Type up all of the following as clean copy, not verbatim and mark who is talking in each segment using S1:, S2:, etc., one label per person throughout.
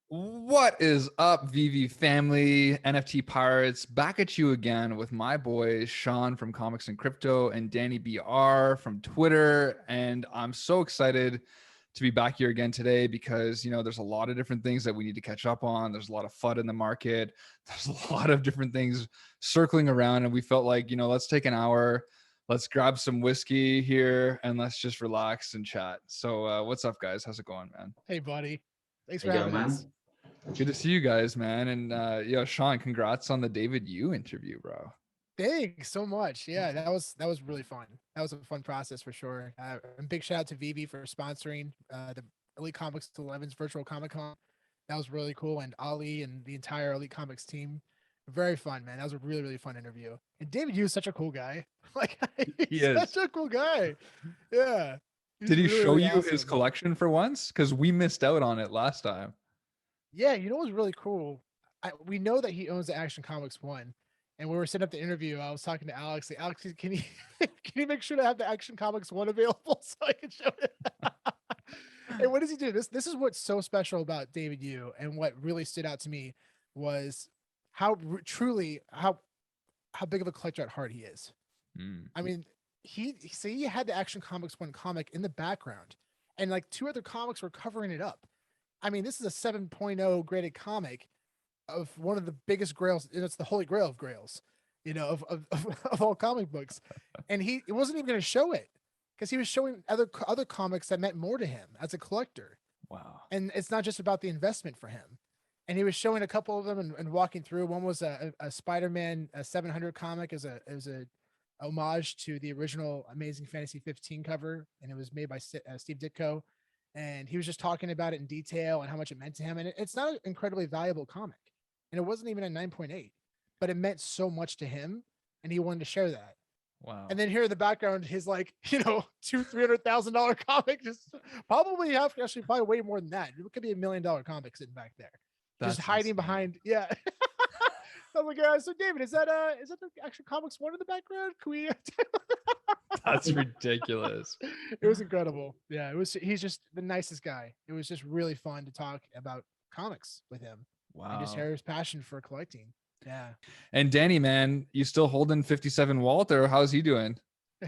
S1: What is up, Veve family, NFT pirates? Back at you again with my boys, Sean from Comics and Crypto and DannyBR from Twitter. And I'm so excited to be back here again today because, there's a lot of different things that we need to catch up on. There's a lot of FUD in the market. There's a lot of different things circling around. And we felt like, let's take an hour, let's grab some whiskey here and let's just relax and chat. So what's up, guys? How's it going, man?
S2: Hey, buddy. Thanks
S3: There
S2: for
S3: you go,
S2: having us.
S3: man.
S1: Good to see you guys, man. And Sean, congrats on the David Yu interview, bro.
S2: Thanks so much. Yeah, that was really fun. That was a fun process for sure. And big shout out to Veve for sponsoring the Elite Comics 11's virtual Comic Con. That was really cool, and Ali and the entire Elite Comics team. Very fun, man. That was a really fun interview. And David Yu is such a cool guy. Like
S1: He
S2: he's
S1: is.
S2: such a cool guy. Yeah. He's
S1: Did he
S2: really,
S1: show
S2: really
S1: you his
S2: awesome.
S1: collection for once? Because we missed out on it last time.
S2: Yeah, you know what's really cool? We know that he owns the Action Comics one, and when we were setting up the interview, I was talking to Alex. Like, Alex, can you can you make sure to have the Action Comics one available so I can show it? And what does he do? This is what's so special about David Yu, and what really stood out to me was truly how big of a collector at heart he is.
S1: Mm.
S2: I mean, he had the Action Comics one comic in the background, and like two other comics were covering it up. I mean, this is a 7.0 graded comic of one of the biggest grails. And it's the holy grail of grails, of all comic books. And it wasn't even going to show it because he was showing other comics that meant more to him as a collector.
S1: Wow.
S2: And it's not just about the investment for him. And he was showing a couple of them and walking through. One was a Spider-Man 700 comic. It was a homage to the original Amazing Fantasy 15 cover, and it was made by Steve Ditko. And he was just talking about it in detail and how much it meant to him. And it's not an incredibly valuable comic, and it wasn't even a 9.8, but it meant so much to him, and he wanted to share that.
S1: Wow.
S2: And then here in the background, his like $200,000-$300,000 comic, just probably way more than that. It could be $1 million comic sitting back there,
S1: That's
S2: just hiding
S1: insane.
S2: behind. Yeah. I'm like, so David, is that the Action Comics one in the background? Can we?
S1: That's ridiculous.
S2: It was incredible. Yeah, it was. He's just the nicest guy. It was just really fun to talk about comics with him and just
S1: Wow.
S2: hear his passion for collecting. Yeah.
S1: And Danny, man, you still holding 57 Walt, or how's he doing?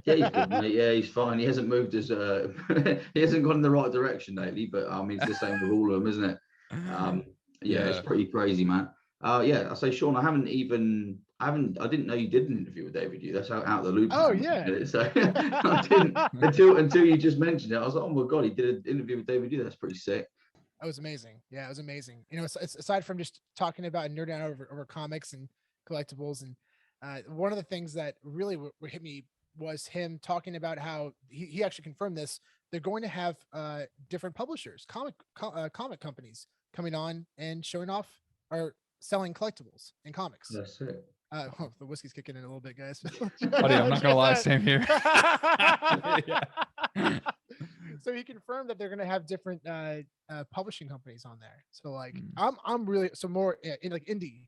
S3: Yeah, he's good, mate. Yeah, he's fine. He hasn't moved as he hasn't gone in the right direction lately, but it's the same with all of them, isn't it? Yeah, it's pretty crazy, man. Yeah, I say, Sean, I didn't know you did an interview with David Yu. That's how out of the loop.
S2: Oh,
S3: man.
S2: yeah.
S3: So I didn't until you just mentioned it. I was like, oh my god, he did an interview with David Yu. That's pretty sick.
S2: That was amazing. Yeah, it was amazing. It's aside from just talking about and nerding out over comics and collectibles, and one of the things that really hit me was him talking about how he actually confirmed this. They're going to have different publishers, comic companies coming on and showing off or selling collectibles and comics.
S3: That's it.
S2: The whiskey's kicking in a little bit, guys.
S1: Buddy, I'm not gonna lie, same here.
S2: So he confirmed that they're going to have different publishing companies on there. So like, I'm really more in like indie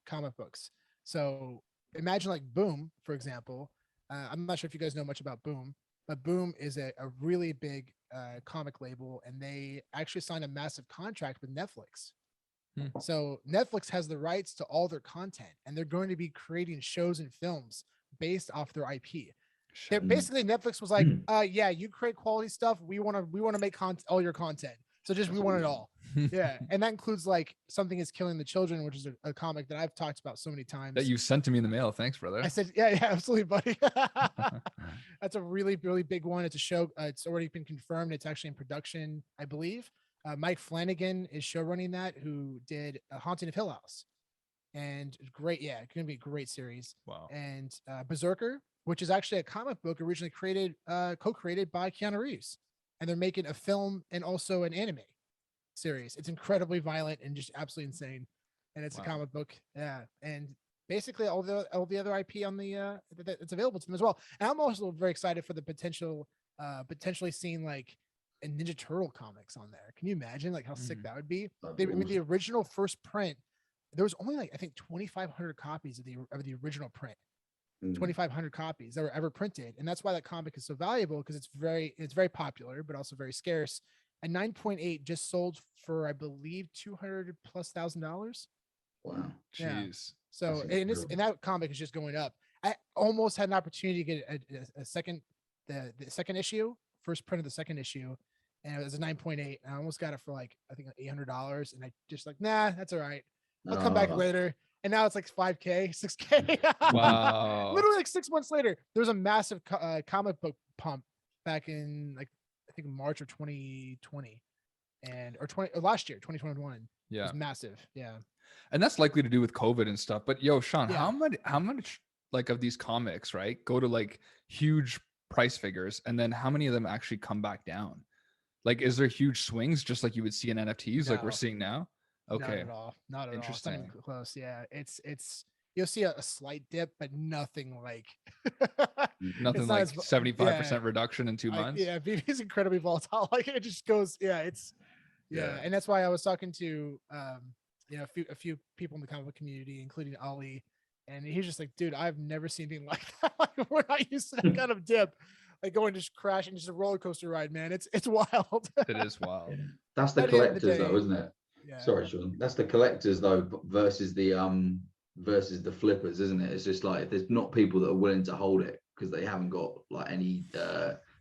S2: comic books. So imagine like Boom, for example. I'm not sure if you guys know much about Boom, but Boom is a really big comic label, and they actually signed a massive contract with Netflix. So Netflix has the rights to all their content, and they're going to be creating shows and films based off their IP. Basically, Netflix was like, yeah, you create quality stuff. We want to make all your content. So we want it all. Yeah. And that includes like Something Is Killing the Children, which is a comic that I've talked about so many times.
S1: That you sent to me in the mail. Thanks, brother.
S2: I said, yeah, absolutely, buddy. That's a really, really big one. It's a show. It's already been confirmed. It's actually in production, I believe. Mike Flanagan is show running that, who did Haunting of Hill House. And great. Yeah, it's going to be a great series.
S1: Wow.
S2: And Berserker, which is actually a comic book originally co-created by Keanu Reeves. And they're making a film and also an anime series. It's incredibly violent and just absolutely insane. And it's a comic book. Yeah. And basically all the other IP on the that's available to them as well. And I'm also very excited for the potentially seeing like a Ninja Turtle comics on there. Can you imagine like how sick that would be? The original first print, there was only like I think 2,500 copies of the original print. 2,500 copies that were ever printed, and that's why that comic is so valuable, because it's very popular but also very scarce. a 9.8 just sold for, I believe, $200,000+.
S3: Wow.
S2: Yeah.
S1: Jeez.
S2: So
S3: That's
S2: and that comic is just going up. I almost had an opportunity to get a second, the second issue, first print of the second issue, and it was a 9.8. I almost got it for like, I think $800, and I just like, nah, that's all right. I'll come back later. And now it's like 5K, 6K.
S1: Wow.
S2: Literally like 6 months later, there was a massive comic book pump back in, like, I think March of 2020 or last year, 2021. It
S1: Yeah.
S2: was massive. Yeah.
S1: And that's likely to do with COVID and stuff. But yo, Sean,
S2: Yeah.
S1: how much like of these comics, right, go to like huge price figures, and then how many of them actually come back down? Like, is there huge swings just like you would see in NFTs like we're
S2: No.
S1: seeing now? Okay.
S2: Not at all. Not at all. It's not
S1: Interesting.
S2: even close. Yeah. It's you'll see a slight dip, but nothing like
S1: Nothing
S2: it's not
S1: like
S2: as
S1: 75% reduction in 2 months.
S2: yeah, VV is incredibly volatile. Like, it just goes, it's and that's why I was talking to a few people in the comic book community, including Ali, and he's just like, dude, I've never seen anything like that. Like, we're not used to that kind of dip, like going just crashing, just a roller coaster ride, man. It's wild.
S1: It is wild.
S3: That's the
S2: At the end of the
S3: collectors though,
S2: day,
S3: isn't it?
S2: yeah.
S3: Sorry, Sean. That's the collectors though versus the flippers, isn't it? It's just like there's not people that are willing to hold it because they haven't got like any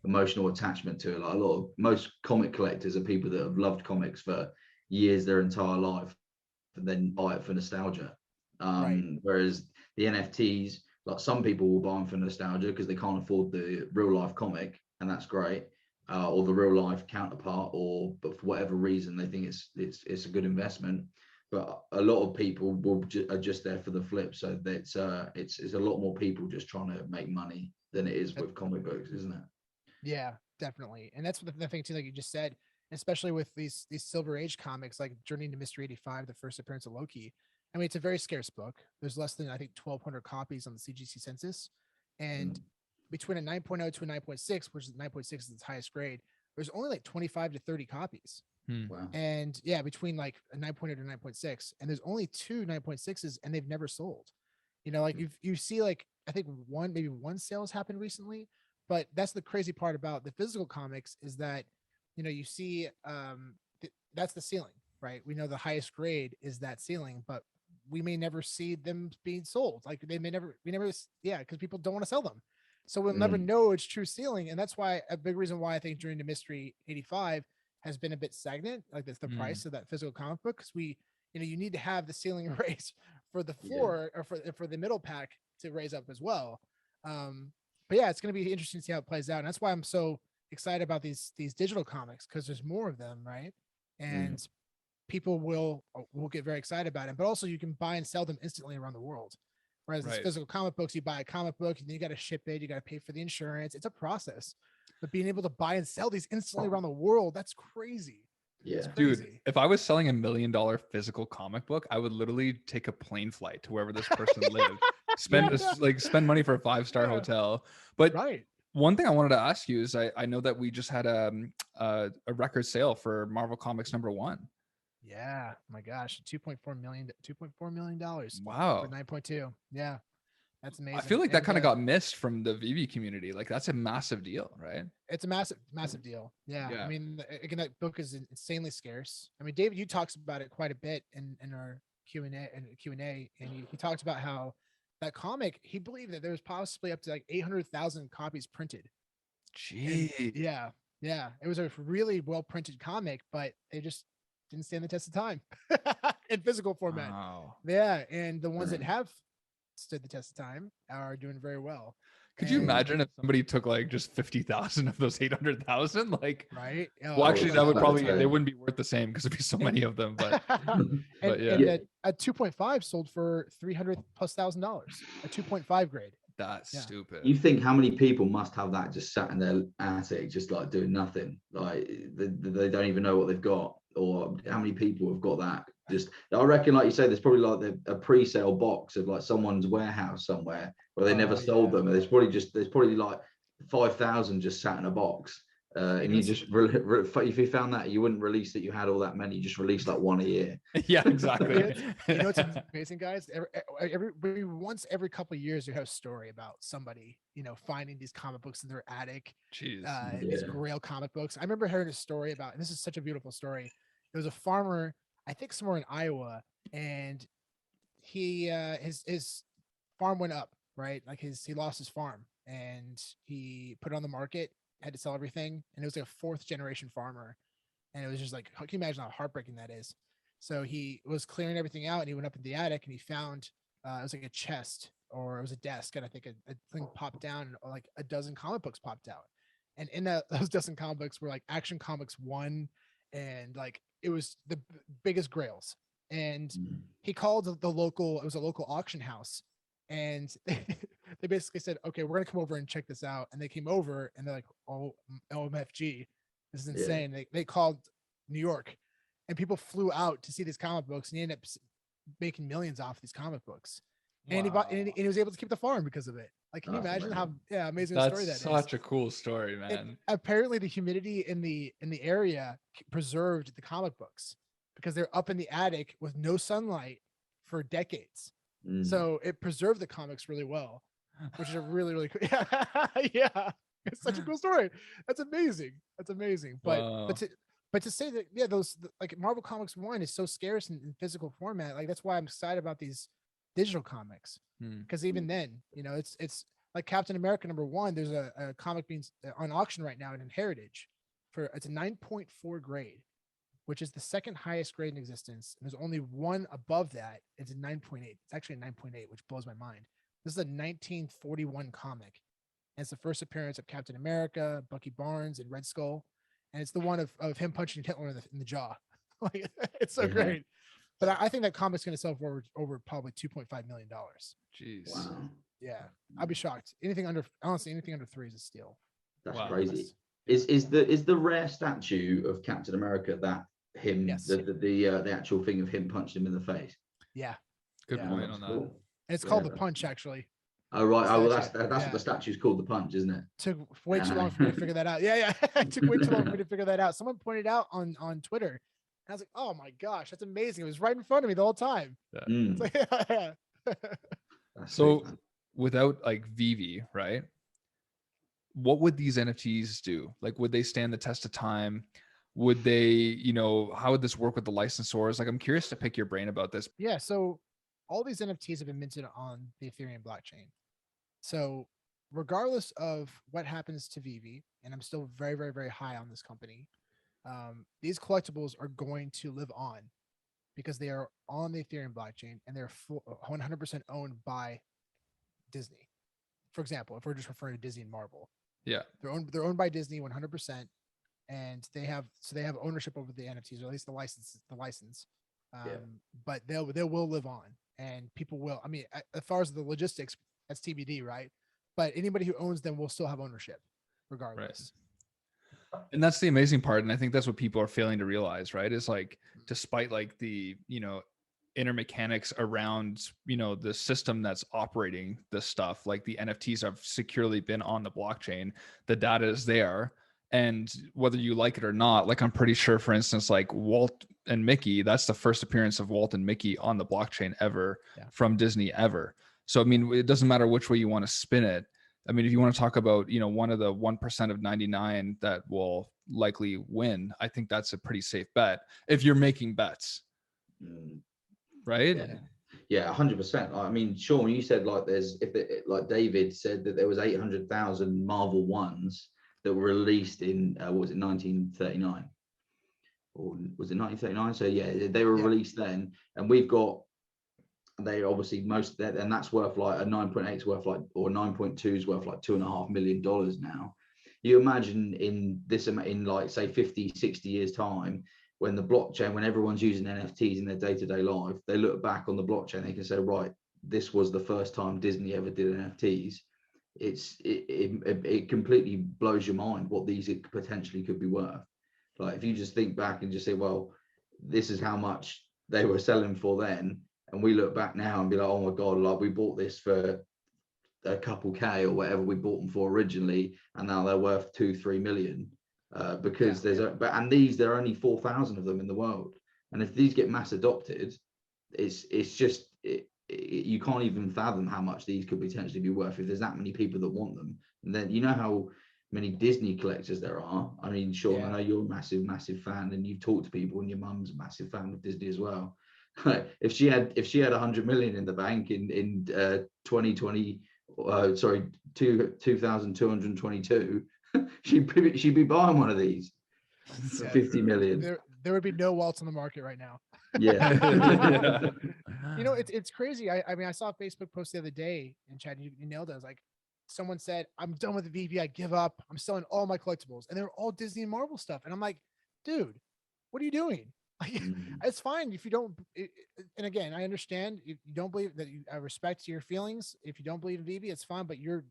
S3: emotional attachment to it. Like most comic collectors are people that have loved comics for years, their entire life, and then buy it for nostalgia. Whereas the NFTs, like, some people will buy them for nostalgia because they can't afford the real life comic, and that's great. Or the real life counterpart, but for whatever reason they think it's a good investment. But a lot of people are just there for the flip. So it's a lot more people just trying to make money than it is with comic books, isn't it?
S2: Yeah, definitely. And that's the thing too, like you just said, especially with these Silver Age comics, like Journey into Mystery 85, the first appearance of Loki. I mean, it's a very scarce book. There's less than, I think, 1,200 copies on the CGC census, and between a 9.0 to a 9.6, which is 9.6 is its highest grade, there's only like 25 to 30 copies.
S3: Wow.
S2: And yeah, between like a 9.0 to 9.6, and there's only 2 9.6s, and they've never sold. Like you see, like, I think maybe one sale has happened recently, but that's the crazy part about the physical comics, is that you see that's the ceiling, right? We know the highest grade is that ceiling, but we may never see them being sold. Like, we never, because people don't want to sell them. So we'll never know its true ceiling. And that's why a big reason why I think Journey to Mystery 85 has been a bit stagnant. Like, that's the price of that physical comic book. Because you need to have the ceiling raised for the floor, or for the middle pack to raise up as well. But yeah, it's going to be interesting to see how it plays out. And that's why I'm so excited about these digital comics, because there's more of them, right? And people will get very excited about it. But also, you can buy and sell them instantly around the world. Whereas these physical comic books, you buy a comic book and then you got to ship it, you got to pay for the insurance. It's a process. But being able to buy and sell these instantly around the world, that's crazy.
S3: Yeah,
S1: dude, if I was selling $1 million physical comic book, I would literally take a plane flight to wherever this person lived, spend money for a 5-star hotel. But one thing I wanted to ask you is, I know that we just had a record sale for Marvel Comics #1.
S2: Yeah, my gosh, $2.4 million.
S1: Wow.
S2: For 9.2. Yeah, that's amazing.
S1: I feel like that kind of got missed from the Veve community. Like, that's a massive deal, right?
S2: It's a massive deal. Yeah. I mean, again, that book is insanely scarce. I mean, David, you talks about it quite a bit in our Q&A, and he talked about how that comic, he believed that there was possibly up to like 800,000 copies printed.
S1: Gee.
S2: And yeah, it was a really well printed comic, but they just didn't stand the test of time in physical format.
S1: Wow.
S2: Yeah, and the ones that have stood the test of time are doing very well.
S1: Could you imagine if somebody took like just 50,000 of those 800,000? Like,
S2: right?
S1: Well, actually, that would probably, they wouldn't be worth the same because there'd be so many of them. But but yeah,
S2: a 2.5 sold for $300,000+. A 2.5 grade.
S1: That's stupid.
S3: You think how many people must have that just sat in their attic, just like doing nothing, like they don't even know what they've got, or how many people have got that? Just, I reckon, like you say, there's probably like a pre-sale box of like someone's warehouse somewhere where they never sold them. And there's probably like 5,000 just sat in a box, And you just if you found that you wouldn't release that you had all that many, you just release like one a year.
S1: Yeah, exactly.
S2: You know what's amazing, guys? Once every couple of years, you have a story about somebody, you know, finding these comic books in their attic.
S1: Jeez.
S2: These Grail comic books. I remember hearing a story about, and this is such a beautiful story. There was a farmer, I think somewhere in Iowa, and he his farm went up, right? Like he lost his farm, and he put it on the market, had to sell everything, and it was like a fourth generation farmer, and it was just like, can you imagine how heartbreaking that is? So he was clearing everything out, and he went up in the attic, and he found it was like a chest, or it was a desk, and I think a thing popped down, and like a dozen comic books popped out, and in those dozen comic books were like Action Comics 1, and like it was the biggest grails. And he called the local, it was a local auction house, and they basically said, okay, we're gonna come over and check this out. And they came over, and they're like, oh, OMFG, this is insane. They called New York, and people flew out to see these comic books, and he ended up making millions off these comic books. And he bought, and he was able to keep the farm because of it. Like, can you imagine how amazing a story that is?
S1: That's such a cool story, man.
S2: And apparently the humidity in the area preserved the comic books, because they're up in the attic with no sunlight for decades. So it preserved the comics really well, which is a really, really cool. Yeah. It's such a cool story. That's amazing. That's amazing. But to say that, those, like, Marvel Comics 1 is so scarce in physical format. Like, that's why I'm excited about these digital comics, because even then, you know, it's like Captain America #1. There's a comic being on auction right now in Heritage it's a 9.4 grade, which is the second highest grade in existence. And there's only one above that. It's a 9.8. It's actually a 9.8, which blows my mind. This is a 1941 comic. And it's the first appearance of Captain America, Bucky Barnes, and Red Skull. And it's the one of him punching Hitler in the jaw. Like, it's so great. But I think that comic's going to sell for over probably $2.5 million.
S1: Jeez.
S3: Wow.
S2: Yeah. I'd be shocked. Honestly, anything under 3 is a steal.
S3: That's crazy. Is the rare statue of Captain America that him, the actual thing of him punching him in the face?
S2: Yeah.
S1: Good point on that.
S2: And it's called The Punch, actually.
S3: Oh, right. Oh, well, that's what the statue's called, The Punch, isn't it?
S2: Took way too long for me to figure that out. Yeah. It took way too long for me to figure that out. Someone pointed out on Twitter, and I was like, oh my gosh, that's amazing. It was right in front of me the whole time. It's like,
S1: So without like Veve, right? What would these NFTs do? Like, would they stand the test of time? Would they, you know, how would this work with the licensors? Like, I'm curious to pick your brain about this.
S2: Yeah. So all these NFTs have been minted on the Ethereum blockchain. So regardless of what happens to Veve, and I'm still very, very, very high on this company, these collectibles are going to live on because they are on the Ethereum blockchain, and they're 100% owned by Disney. For example, if we're just referring to Disney and Marvel, they're owned by Disney 100%, and they have ownership over the NFTs, or at least the license. But they will live on, and people will. I mean, as far as the logistics, that's TBD, right? But anybody who owns them will still have ownership, regardless.
S1: Right. And that's the amazing part, and I think that's what people are failing to realize, right? Is like, despite like the, you know, inner mechanics around, you know, the system that's operating this stuff, like the NFTs have securely been on the blockchain, the data is there, and whether you like it or not, like, I'm pretty sure, for instance, like Walt and Mickey, that's the first appearance of Walt and Mickey on the blockchain ever from Disney ever. So I mean, it doesn't matter which way you want to spin it. I mean, if you want to talk about, you know, one of the 1% of 99 that will likely win, I think that's a pretty safe bet if you're making bets. Right?
S3: Yeah, 100%. I mean, Sean, you said like like David said that there was 800,000 Marvel ones that were released in what was it, 1939, or was it 1939? So yeah, they were released then, and we've got, they obviously and that's worth like a 9.8 is worth like, or 9.2 is worth like $2.5 million now. You imagine in like say 50, 60 years time, when the blockchain, when everyone's using NFTs in their day-to-day life, they look back on the blockchain, they can say, right, this was the first time Disney ever did NFTs. It completely blows your mind what these potentially could be worth. Like, if you just think back and just say, well, this is how much they were selling for then, and we look back now and be like, oh my god, like, we bought this for a couple K or whatever we bought them for originally, and now they're worth 2-3 million. because and there are only 4,000 of them in the world. And if these get mass adopted, it's just you can't even fathom how much these could potentially be worth if there's that many people that want them. And then you know how many Disney collectors there are. I mean, Sean, I know you're a massive fan, and you've talked to people, and your mum's a massive fan of Disney as well. If she had 100 million in the bank in 2222, she'd be buying one of these for 50 million.
S2: There would be no Waltz on the market right now.
S3: Yeah.
S2: You know, it's crazy. I mean, I saw a Facebook post the other day, and Chad, you nailed it. I was like, someone said, I'm done with the VV. I give up. I'm selling all my collectibles. And they're all Disney and Marvel stuff. And I'm like, dude, what are you doing? Like, it's fine if you don't. And again, I understand if you don't believe that. I respect your feelings. If you don't believe in VV, it's fine. But you're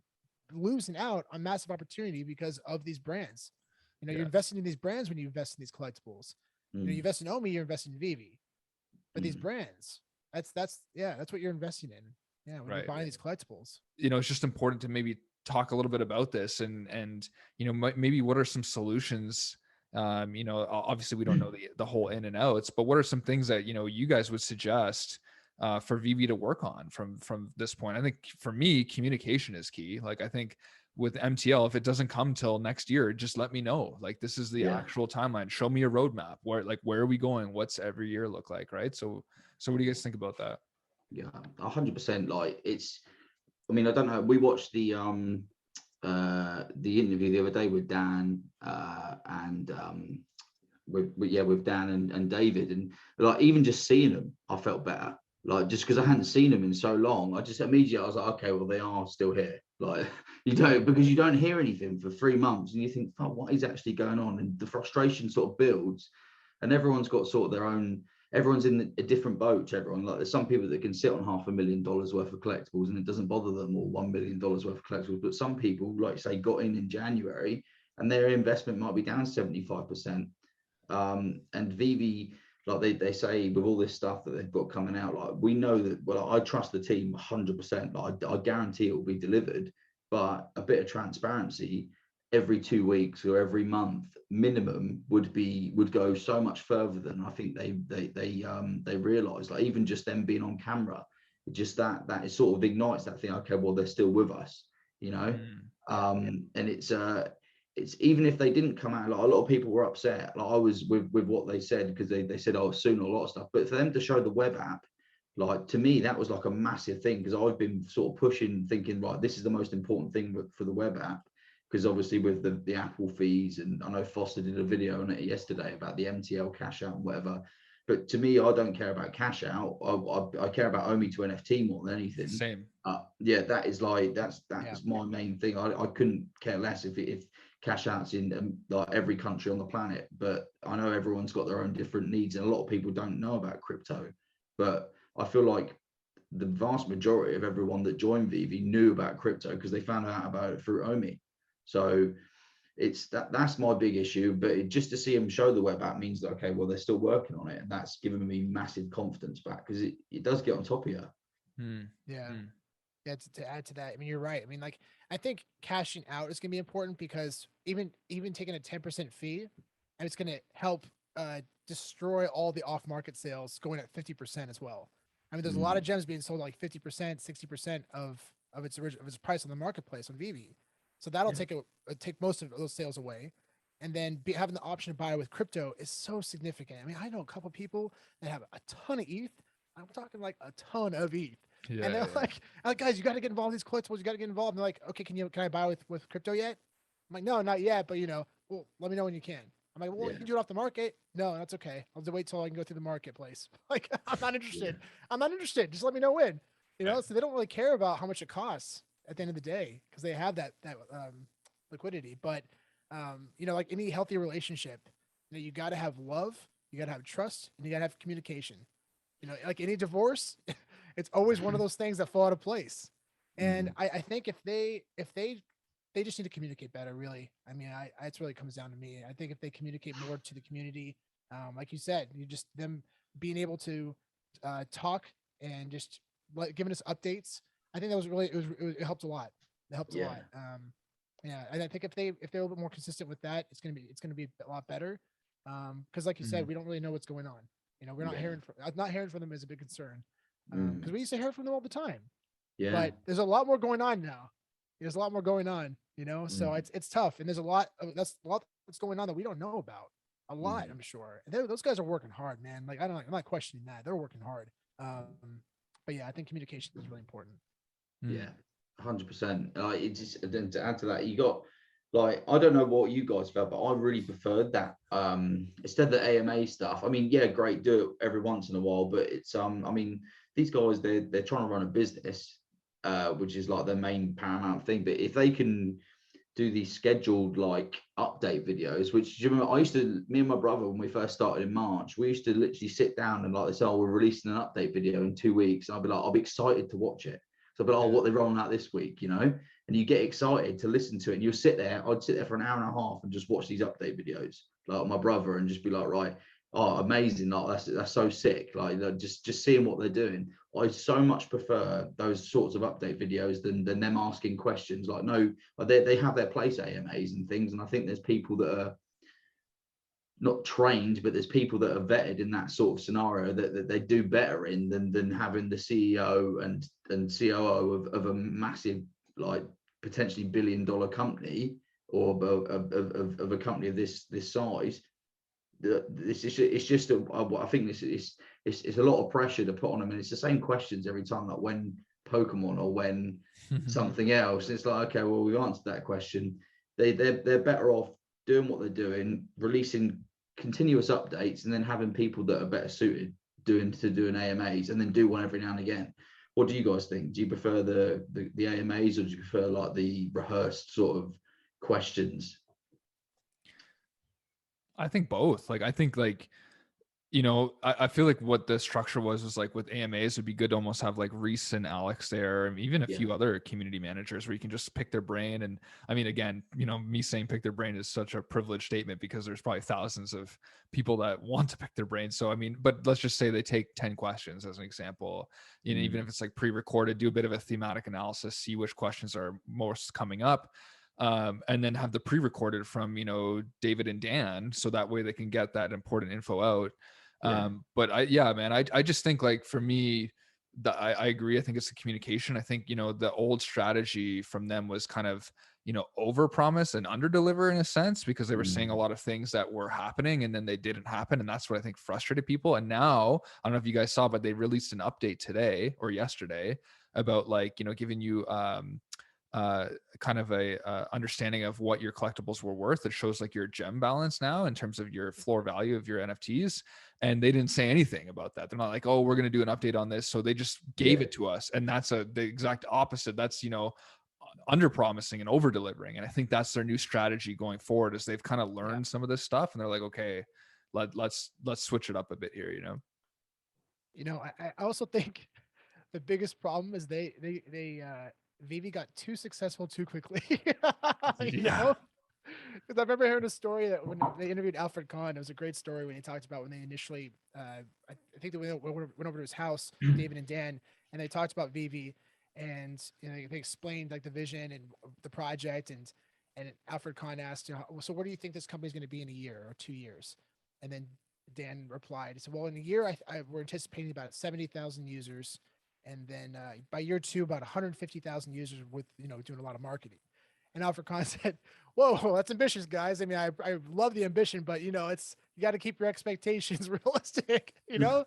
S2: losing out on massive opportunity because of these brands. You know, you're investing in these brands when you invest in these collectibles. You know, you invest in Omi, you're investing in VV. But these brands, that's what you're investing in. Yeah, when you're buying these collectibles.
S1: You know, it's just important to maybe talk a little bit about this and you know, maybe what are some solutions. You know, obviously we don't know the whole in and outs, but what are some things that, you know, you guys would suggest for VV to work on from this point? I think for me, communication is key. Like, I think with MTL, if it doesn't come till next year, just let me know. Like, this is the actual timeline. Show me a roadmap. Where are we going? What's every year look like? Right. So what do you guys think about that?
S3: Yeah, 100%. Like, I mean, I don't know. We watched the interview the other day with Dan and with Dan and David, and like, even just seeing them, I felt better. Like, just because I hadn't seen them in so long, I just immediately, I was like, okay, well, they are still here. Like, because you don't hear anything for 3 months, and you think, oh, what is actually going on? And the frustration sort of builds, and everyone's got sort of their own. Everyone's in a different boat. Everyone, like, there's some people that can sit on $500,000 worth of collectibles and it doesn't bother them, or $1 million worth of collectibles. But some people, like, say, got in January and their investment might be down 75%. And Veve, like they say, with all this stuff that they've got coming out, like, we know that, well, I trust the team 100%. Like, I guarantee it will be delivered, but a bit of transparency every 2 weeks or every month minimum would go so much further than I think they realize. Like, even just them being on camera, just that is sort of ignites that thing. Okay, well, they're still with us, you know. And it's even if they didn't come out, like, a lot of people were upset. Like, I was with what they said, because they said, oh, soon, a lot of stuff. But for them to show the web app, like, to me, that was like a massive thing, because I've been sort of pushing, thinking, right, this is the most important thing for the web app. Because obviously with the Apple fees, and I know Foster did a video on it yesterday about the MTL cash out and whatever. But to me, I don't care about cash out. I care about Omi to NFT more than anything.
S1: Same.
S3: That is like that's my main thing. I couldn't care less if cash outs in like every country on the planet. But I know everyone's got their own different needs, and a lot of people don't know about crypto. But I feel like the vast majority of everyone that joined Veve knew about crypto because they found out about it through Omi. So it's that's my big issue. But just to see them show the web app means that, okay, well, they're still working on it, and that's given me massive confidence back, because it does get on top of you.
S2: Yeah, to add to that, I mean, you're right. I mean, like, I think cashing out is going to be important, because even taking a 10% fee, and it's going to help destroy all the off market sales going at 50% as well. I mean, there's a lot of gems being sold at like 50%, 60% of its price on the marketplace on Veve. So that'll take most of those sales away. And then having the option to buy with crypto is so significant. I mean, I know a couple people that have a ton of ETH. I'm talking like a ton of ETH. Yeah, and they're like, guys, you got to get involved in these collectibles. You got to get involved. And they're like, okay, can I buy with crypto yet? I'm like, no, not yet. But, well, let me know when you can. I'm like, well, you can do it off the market. No, that's okay. I'll just wait till I can go through the marketplace. Like, I'm not interested. I'm not interested. Just let me know when. So they don't really care about how much it costs at the end of the day, because they have that liquidity. But like any healthy relationship, you got to have love, you got to have trust, and you got to have communication. Like any divorce, it's always one of those things that fall out of place. And I think if they just need to communicate better, really. I mean, it's really comes down to me. I think if they communicate more to the community, like you said, them being able to talk and just giving us updates. I think that was really, it helped a lot. It helped a lot. Yeah, and I think if they're a little bit more consistent with that, it's gonna be a lot better. Because like you said, we don't really know what's going on. You know, we're
S3: Yeah.
S2: not hearing from them is a big concern. Because
S3: Mm.
S2: we used to hear from them all the time,
S3: Yeah.
S2: but there's a lot more going on now. There's a lot more going on, you know. So
S3: Mm.
S2: it's tough, and there's a lot that's going on that we don't know about. A lot,
S3: Mm.
S2: I'm sure. And those guys are working hard, man. Like I'm not questioning that. They're working hard. But yeah, I think communication is really important.
S3: Yeah, 100%. It just, and then to add to that, you got like, I don't know what you guys felt, but I really preferred that. Instead of the AMA stuff. I mean, yeah, great, do it every once in a while, but it's I mean, these guys, they're trying to run a business, which is like their main paramount thing. But if they can do these scheduled like update videos, which, do you remember, me and my brother, when we first started in March, we used to literally sit down and like they say, oh, we're releasing an update video in 2 weeks. And I'll be like, I'll be excited to watch it. So I'll be like, oh, what they're rolling out this week, you know? And you get excited to listen to it. And you'll sit there, I'd sit there for an hour and a half and just watch these update videos, like my brother, and just be like, right, oh, amazing, like that's so sick. Like just seeing what they're doing. I so much prefer those sorts of update videos than them asking questions. Like, no, they have their place AMAs and things, and I think there's people that are not trained, but there's people that are vetted in that sort of scenario that they do better in than having the CEO and COO of a massive, like, potentially billion-dollar company, or of a company of this size. It's just I think it's a lot of pressure to put on them, and it's the same questions every time, like when Pokemon or when something else. It's like, okay, well, we've answered that question. They're better off doing what they're doing, releasing continuous updates, and then having people that are better suited doing AMAs, and then do one every now and again. What do you guys think? Do you prefer the AMAs, or do you prefer like the rehearsed sort of questions?
S1: I think both. Like, I think like, you know, I feel like what the structure was like with AMAs would be good to almost have like Reese and Alex there, and even a
S3: Yeah.
S1: few other community managers where you can just pick their brain. And I mean, again, you know, me saying pick their brain is such a privileged statement because there's probably thousands of people that want to pick their brain. So I mean, but let's just say they take 10 questions as an example, you know, even if it's like pre-recorded, do a bit of a thematic analysis, see which questions are most coming up. And then have the pre-recorded from, you know, David and Dan, so that way they can get that important info out. But I just think, like, for me, I agree. I think it's the communication. I think, you know, the old strategy from them was kind of, you know, over promise and under deliver in a sense, because they were saying a lot of things that were happening and then they didn't happen. And that's what I think frustrated people. And now, I don't know if you guys saw, but they released an update today or yesterday about, like, you know, giving you, kind of a understanding of what your collectibles were worth. It shows like your gem balance now in terms of your floor value of your NFTs. And they didn't say anything about that. They're not like, oh, we're going to do an update on this. So they just gave it to us. And that's the exact opposite. That's, you know, under promising and over delivering. And I think that's their new strategy going forward, is they've kind of learned some of this stuff and they're like, okay, let's switch it up a bit here, you know?
S2: You know, I also think the biggest problem is Veve got too successful too quickly. You know, because I remember hearing a story that when they interviewed Alfred Kahn, it was a great story when he talked about when they initially, I think they went over to his house, David and Dan, and they talked about Veve, and you know they explained like the vision and the project, and Alfred Kahn asked, you know, so what do you think this company is going to be in a year or 2 years? And then Dan replied, he said, well, in a year, we're anticipating about 70,000 users. And then by year two, about 150,000 users with, you know, doing a lot of marketing. And Alfred Kahn said, whoa, that's ambitious, guys. I mean, I love the ambition, but, you know, you got to keep your expectations realistic. You know,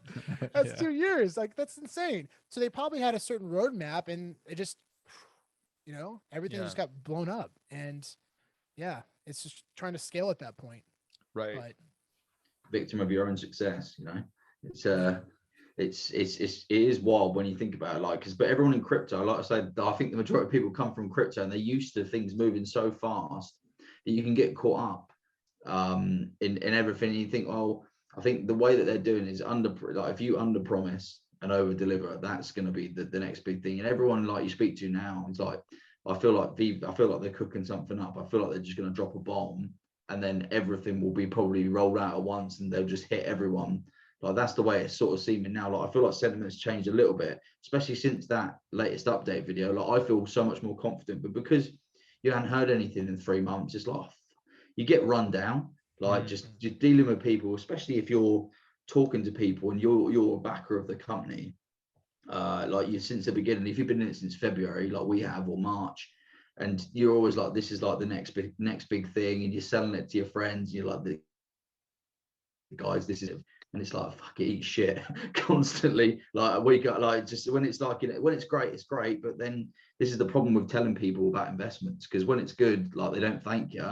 S2: that's 2 years. Like, that's insane. So they probably had a certain roadmap, and it just, you know, everything just got blown up. And yeah, it's just trying to scale at that point.
S1: Right.
S2: But
S3: Victim of your own success, you know. It is wild when you think about it, like, but everyone in crypto, like I said, I think the majority of people come from crypto and they're used to things moving so fast that you can get caught up in everything. And you think, oh, I think the way that they're doing is like, if you under promise and over deliver, that's going to be the next big thing. And everyone, like, you speak to now, it's like, I feel like they're cooking something up. I feel like they're just going to drop a bomb, and then everything will be probably rolled out at once, and they'll just hit everyone. Like, that's the way it's sort of seeming now. Like, I feel like sentiment's changed a little bit, especially since that latest update video. Like, I feel so much more confident, but because you hadn't heard anything in 3 months. It's like you get run down, like just dealing with people, especially if you're talking to people and you're a backer of the company, like you since the beginning. If you've been in it since February, like we have, or March, and you're always like, this is like the next big thing, and you're selling it to your friends. You're like, the guys, this is it. And it's like, fuck it, eat shit constantly. Like we got like, just when it's like, when it's great. But then this is the problem with telling people about investments, because when it's good, like they don't thank you.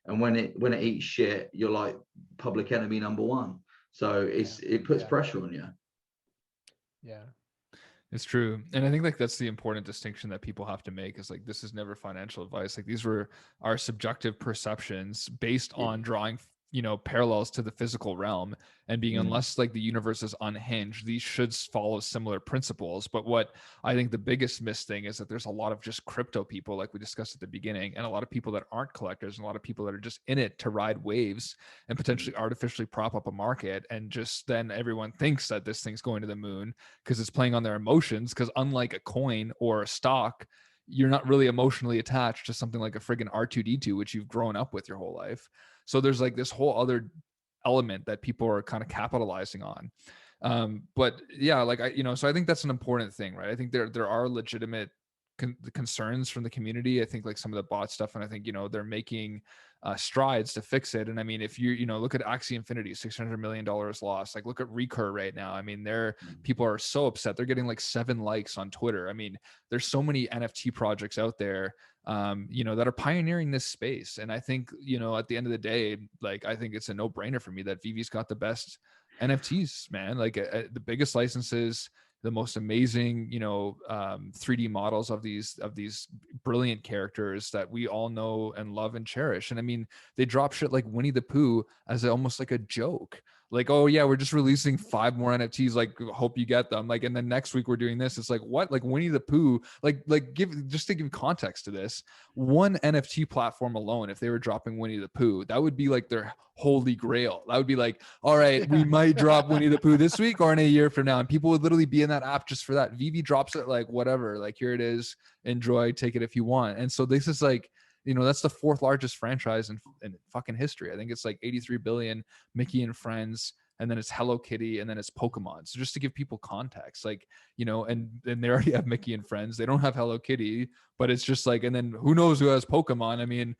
S3: And when it eats shit, you're like public enemy number one. So it puts pressure on you.
S2: Yeah.
S1: It's true. And I think like that's the important distinction that people have to make, is like, this is never financial advice. Like these were our subjective perceptions based on drawing, parallels to the physical realm, and being, unless like the universe is unhinged, these should follow similar principles. But what I think the biggest miss thing is that there's a lot of just crypto people, like we discussed at the beginning, and a lot of people that aren't collectors, and a lot of people that are just in it to ride waves and potentially artificially prop up a market. And just then everyone thinks that this thing's going to the moon because it's playing on their emotions. Because unlike a coin or a stock, you're not really emotionally attached to something like a friggin' R2D2, which you've grown up with your whole life. So there's like this whole other element that people are kind of capitalizing on. But yeah, like so I think that's an important thing, right? I think there are legitimate concerns from the community. I think like some of the bot stuff, and I think they're making strides to fix it. And I mean, if you look at Axie Infinity, $600 million lost. Like look at Recur right now. I mean, people are so upset. They're getting like 7 likes on Twitter. I mean, there's so many NFT projects out there that are pioneering this space. And I think, at the end of the day, like, I think it's a no-brainer for me that Veve's got the best NFTs, man. Like the biggest licenses, the most amazing, 3D models of these brilliant characters that we all know and love and cherish. And I mean, they drop shit like Winnie the Pooh as almost like a joke. Like, oh yeah, we're just releasing 5 more NFTs. Like, hope you get them. Like, and then next week we're doing this. It's like, what? Like Winnie the Pooh. Like just to give context to this, one NFT platform alone, if they were dropping Winnie the Pooh, that would be like their holy grail. That would be like, all right, we might drop Winnie the Pooh this week or in a year from now, and people would literally be in that app just for that. Veve drops it, like whatever. Like here it is. Enjoy, take it if you want. And so this is like, that's the 4th largest franchise in fucking history. I think it's like 83 billion, Mickey and Friends, and then it's Hello Kitty, and then it's Pokemon. So just to give people context, like, and they already have Mickey and Friends. They don't have Hello Kitty, but it's just like, and then who knows who has Pokemon? I mean,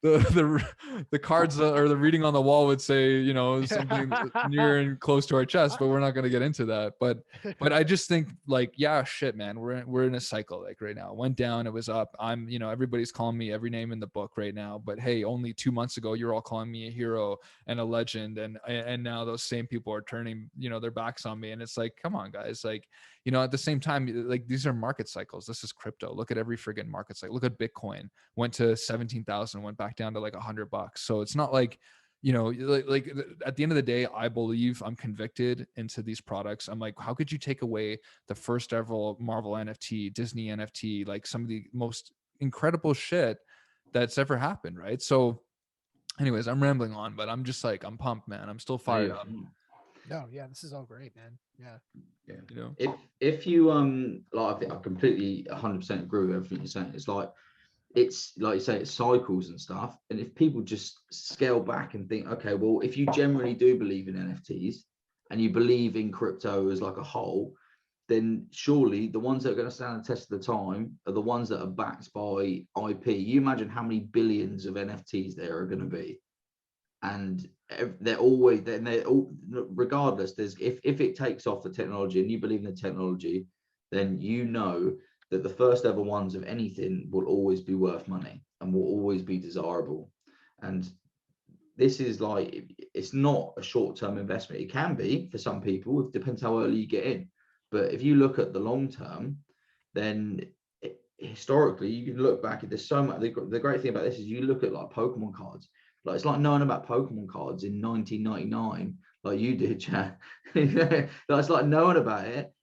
S1: the cards or the reading on the wall would say, something near and close to our chest, but we're not going to get into that. But I just think like, yeah, shit, man, we're in a cycle. Like right now, it went down, it was up. I'm, everybody's calling me every name in the book right now, but hey, only 2 months ago, you're all calling me a hero and a legend. And now those same people are turning, their backs on me. And it's like, come on, guys. Like, at the same time, like these are market cycles. This is crypto. Look at every friggin' market cycle. Look at Bitcoin, went to 17,000, went back down to like $100. So it's not like, like at the end of the day, I believe, I'm convicted into these products. I'm like, how could you take away the first ever Marvel NFT, Disney NFT, like some of the most incredible shit that's ever happened, right? So anyways, I'm rambling on, but I'm just like, I'm pumped, man. I'm still fired up.
S2: No, yeah, this is all great, man. Yeah.
S3: If you like, I think I completely 100% agree with everything you're saying. It's like you say, it's cycles and stuff. And if people just scale back and think, okay, well, if you generally do believe in NFTs and you believe in crypto as like a whole, then surely the ones that are going to stand the test of the time are the ones that are backed by IP. You imagine how many billions of NFTs there are going to be. And they're all, regardless, if it takes off, the technology, and you believe in the technology, then that the first ever ones of anything will always be worth money and will always be desirable. And this is like, it's not a short-term investment. It can be for some people, it depends how early you get in. But if you look at the long term, then historically you can look back at, there's so much. The great thing about this is you look at like Pokemon cards. Like it's like knowing about Pokemon cards in 1999, like you did, Chad. It's like knowing about it,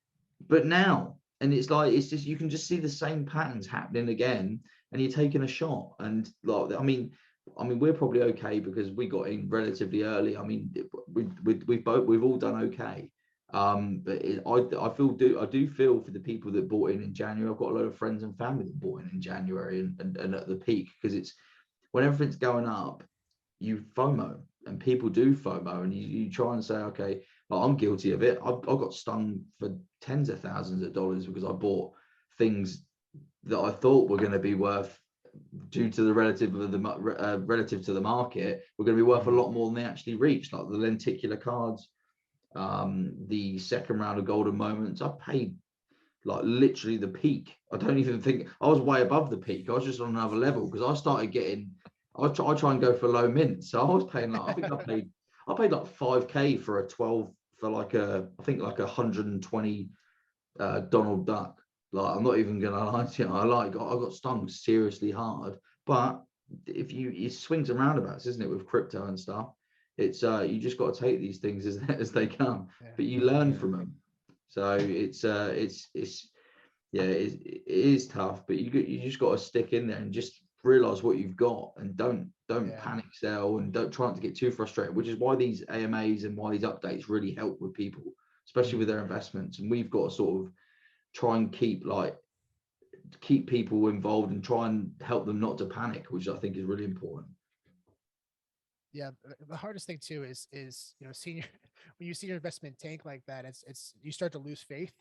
S3: but now, and it's like, it's just, you can just see the same patterns happening again, and you're taking a shot. And like, I mean, we're probably okay because we got in relatively early. I mean, we've all done okay. I do feel for the people that bought in January. I've got a lot of friends and family that bought in January and at the peak, because it's when everything's going up, you FOMO, and people do FOMO, and you try and say, okay, well, I'm guilty of it. I got stung for tens of thousands of dollars because I bought things that I thought were going to be worth, due to the relative to the market, were going to be worth a lot more than they actually reached, like the lenticular cards, the second round of golden moments. I paid like literally the peak. I don't even think I was way above the peak. I was just on another level, because I started getting, I try and go for low mint. So I was paying like, I think I paid like 5k for a 12, for like a, I think like 120 Donald Duck. Like, I'm not even gonna lie to you, I got stung seriously hard. But if it swings and roundabouts, isn't it, with crypto and stuff? It's you just got to take these things as they come, but you learn from them. So it is tough, but you just got to stick in there and just realize what you've got, and don't panic sell, and don't try not to get too frustrated, which is why these AMAs and why these updates really help with people, especially with their investments. And we've got to sort of try and keep people involved and try and help them not to panic, which I think is really important.
S2: Yeah, the hardest thing too is senior when you see your investment tank like that, it's you start to lose faith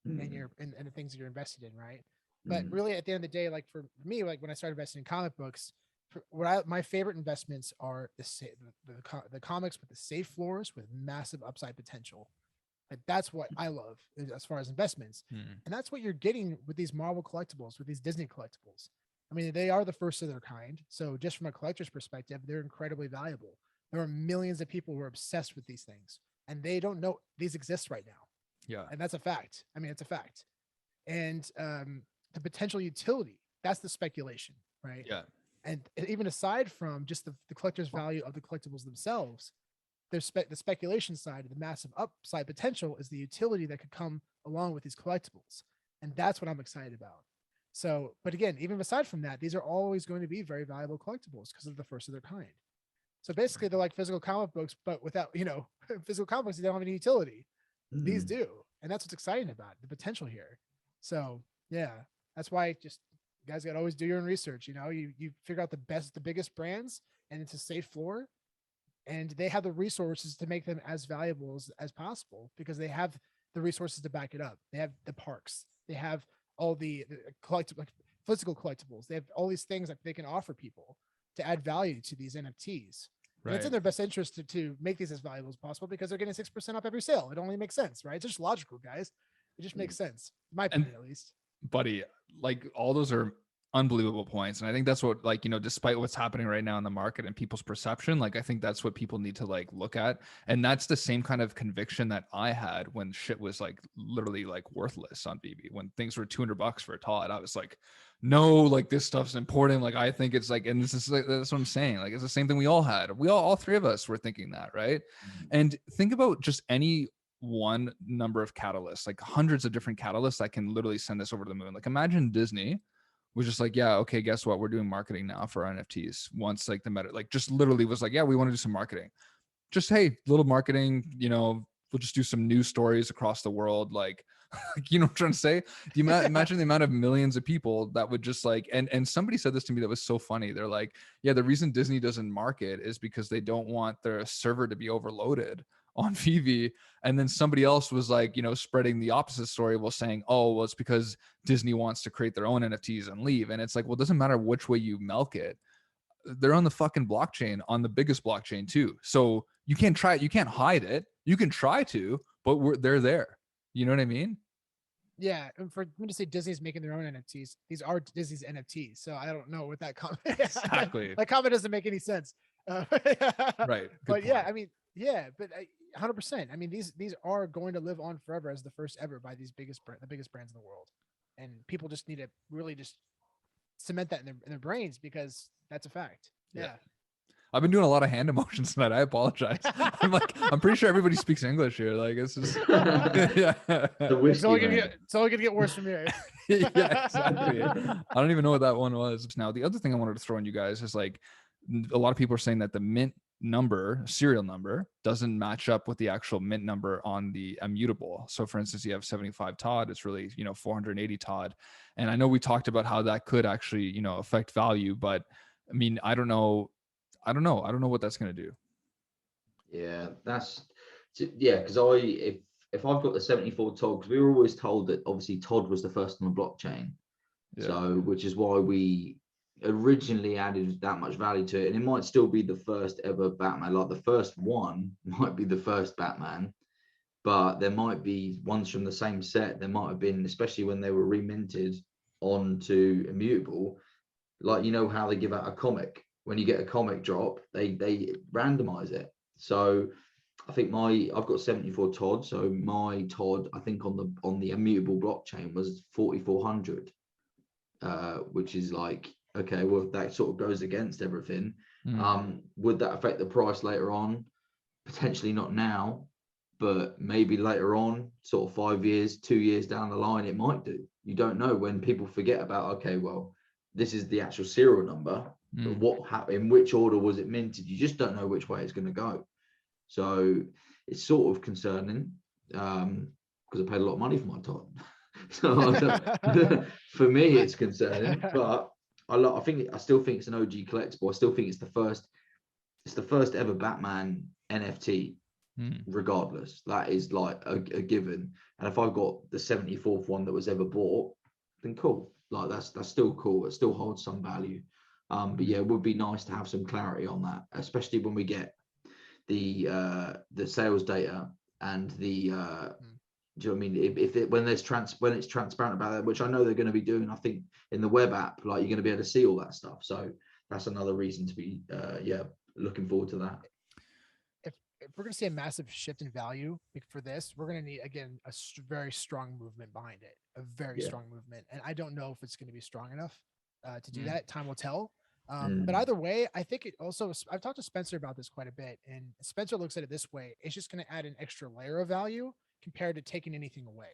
S2: in the things that you're invested in, right? But really, at the end of the day, like for me, like when I started investing in comic books, my favorite investments are the comics with the safe floors with massive upside potential. Like that's what I love as far as investments, and that's what you're getting with these Marvel collectibles, with these Disney collectibles. I mean, they are the first of their kind. So just from a collector's perspective, they're incredibly valuable. There are millions of people who are obsessed with these things, and they don't know these exist right now.
S1: Yeah.
S2: And that's a fact. I mean, it's a fact. And the potential utility, that's the speculation, right?
S1: Yeah.
S2: And even aside from just the collector's value of the collectibles themselves, there's the speculation side, the massive upside potential is the utility that could come along with these collectibles. And that's what I'm excited about. So, but again, even aside from that, these are always going to be very valuable collectibles because they're the first of their kind. So basically they're like physical comic books, but without, physical comic books, they don't have any utility. These do. And that's what's exciting about it, the potential here. So yeah, that's why just you guys got to always do your own research. You figure out the biggest brands, and it's a safe floor, and they have the resources to make them as valuable as possible, because they have the resources to back it up. They have the parks, they have all the collectible, like physical collectibles. They have all these things that they can offer people to add value to these NFTs. Right. And it's in their best interest to make these as valuable as possible, because they're getting 6% off every sale. It only makes sense, right? It's just logical, guys. It just makes sense. In my opinion, at least.
S1: Buddy, like all those are unbelievable points. And I think that's what, like, despite what's happening right now in the market and people's perception, like, I think that's what people need to like look at. And that's the same kind of conviction that I had when shit was like literally like worthless on BB. When things were $200 for a Todd, I was like, no, like this stuff's important. Like, I think it's like, and this is like, that's what I'm saying. Like, it's the same thing we all had. All three of us were thinking that, right? And think about just any one number of catalysts, like hundreds of different catalysts that can literally send us over the moon. Like, imagine Disney was just like, yeah, okay, guess what? We're doing marketing now for NFTs. Once like the meta, like just literally was like, yeah, we want to do some marketing. Just, hey, little marketing, we'll just do some news stories across the world. Like, what I'm trying to say? Imagine the amount of millions of people that would just like, and somebody said this to me that was so funny. They're like, yeah, the reason Disney doesn't market is because they don't want their server to be overloaded on Veve. And then somebody else was like, spreading the opposite story, while saying, oh, well, it's because Disney wants to create their own NFTs and leave. And it's like, well, it doesn't matter which way you milk it. They're on the fucking blockchain, on the biggest blockchain too. So you can't try it. You can't hide it. You can try to, but they're there. You know what I mean?
S2: Yeah. And for me to say Disney's making their own NFTs, these are Disney's NFTs. So I don't know what that comment.
S1: Exactly.
S2: That comment doesn't make any sense.
S1: Right.
S2: But yeah, I mean, yeah, but 100%. I mean, these are going to live on forever as the first ever by the biggest brands in the world, and people just need to really just cement that in their brains, because that's a fact. Yeah.
S1: I've been doing a lot of hand emotions tonight. I apologize. I'm pretty sure everybody speaks English here. Like, it's just yeah.
S2: It's only gonna get worse from here.
S1: Yeah, exactly. I don't even know what that one was. Now, the other thing I wanted to throw on you guys is like, a lot of people are saying that the mint serial number doesn't match up with the actual mint number on the immutable. So for instance, you have 75 Todd, it's really, 480 Todd. And I know we talked about how that could actually, affect value, but I mean, I don't know what that's going to do.
S3: Yeah, because if I've got the 74 Todd, because we were always told that obviously Todd was the first on the blockchain. Yeah. So which is why we originally added that much value to it, and it might still be the first ever Batman. Like the first one might be the first Batman, but there might be ones from the same set. There might have been, especially when they were reminted onto immutable, like how they give out a comic. When you get a comic drop, they randomize it. So I think I've got 74 Todd. So my Todd, I think on the immutable blockchain was 4,400, which is like, okay, well, that sort of goes against everything. Would that affect the price later on? Potentially not now, but maybe later on, sort of 5 years, 2 years down the line, it might do. You don't know, when people forget about, okay, well, this is the actual serial number, but what happened, in which order was it minted? You just don't know which way it's going to go. So it's sort of concerning, because I paid a lot of money for my Todd. So for me, it's concerning, but I still think it's an OG collectible. I still think it's the first ever Batman NFT, regardless. That is like a given. And if I've got the 74th one that was ever bought, then cool. Like that's still cool. It still holds some value. But yeah, it would be nice to have some clarity on that, especially when we get the sales data and the do you know what I mean? When it's transparent about that, which I know they're going to be doing, I think in the web app, like you're going to be able to see all that stuff. So that's another reason to be, looking forward to that.
S2: If we're going to see a massive shift in value for this, we're going to need, again, a very strong movement behind it, a very strong movement. And I don't know if it's going to be strong enough to do that. Time will tell. But either way, I think it also, I've talked to Spencer about this quite a bit, and Spencer looks at it this way. It's just going to add an extra layer of value compared to taking anything away.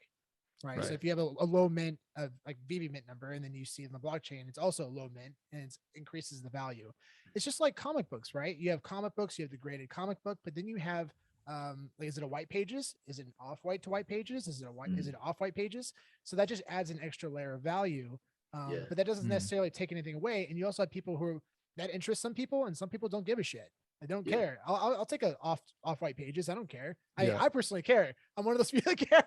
S2: Right. So if you have a low mint of like Veve mint number, and then you see in the blockchain, it's also a low mint, and it increases the value. It's just like comic books, right? You have comic books, you have the graded comic book, but then you have, like, is it a white pages? Is it an off-white to white pages? Is it a white, is it off-white pages? So that just adds an extra layer of value. But that doesn't necessarily take anything away. And you also have people who that interests some people, and some people don't give a shit. I don't care. I'll take a off-white pages. I don't care. I personally care. I'm one of those people that care.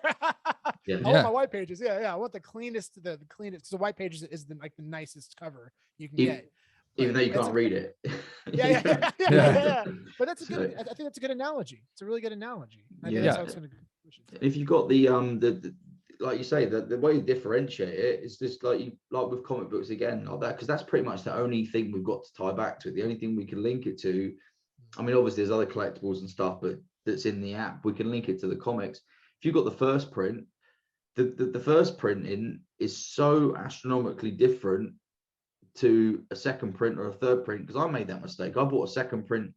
S2: I want my white pages. I want the cleanest. The cleanest. So white pages is the nicest cover you can get.
S3: Even though you can't read it.
S2: Yeah. But that's a good. I think that's a good analogy. It's a really good analogy. I think that's how it's going to push it.
S3: If you've got the like you say, the way you differentiate it is just like with comic books again, like that, because that's pretty much the only thing we've got to tie back to it. The only thing we can link it to. I mean, obviously there's other collectibles and stuff, but that's in the app. We can link it to the comics. If you've got the first print, the first printing is so astronomically different to a second print or a third print, because I made that mistake. I bought a second print.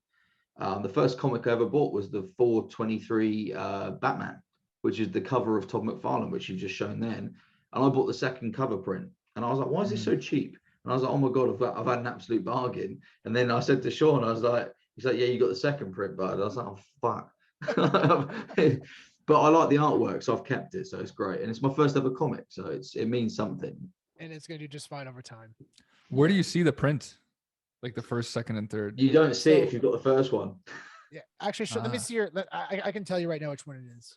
S3: The first comic I ever bought was the 423 Batman, which is the cover of Todd McFarlane, which you've just shown then. And I bought the second cover print, and I was like, why is it so cheap? And I was like, oh my God, I've had an absolute bargain. And then I said to Sean, I was like, he's like, yeah, you got the second print, bud. I was like, oh, fuck. But I like the artwork, so I've kept it. So it's great. And it's my first ever comic. So it means something.
S2: And it's going to do just fine over time.
S1: Where do you see the print? Like the first, second, and third?
S3: You don't see it if you've got the first one.
S2: Yeah. Actually, let me see your, I can tell you right now which one it is.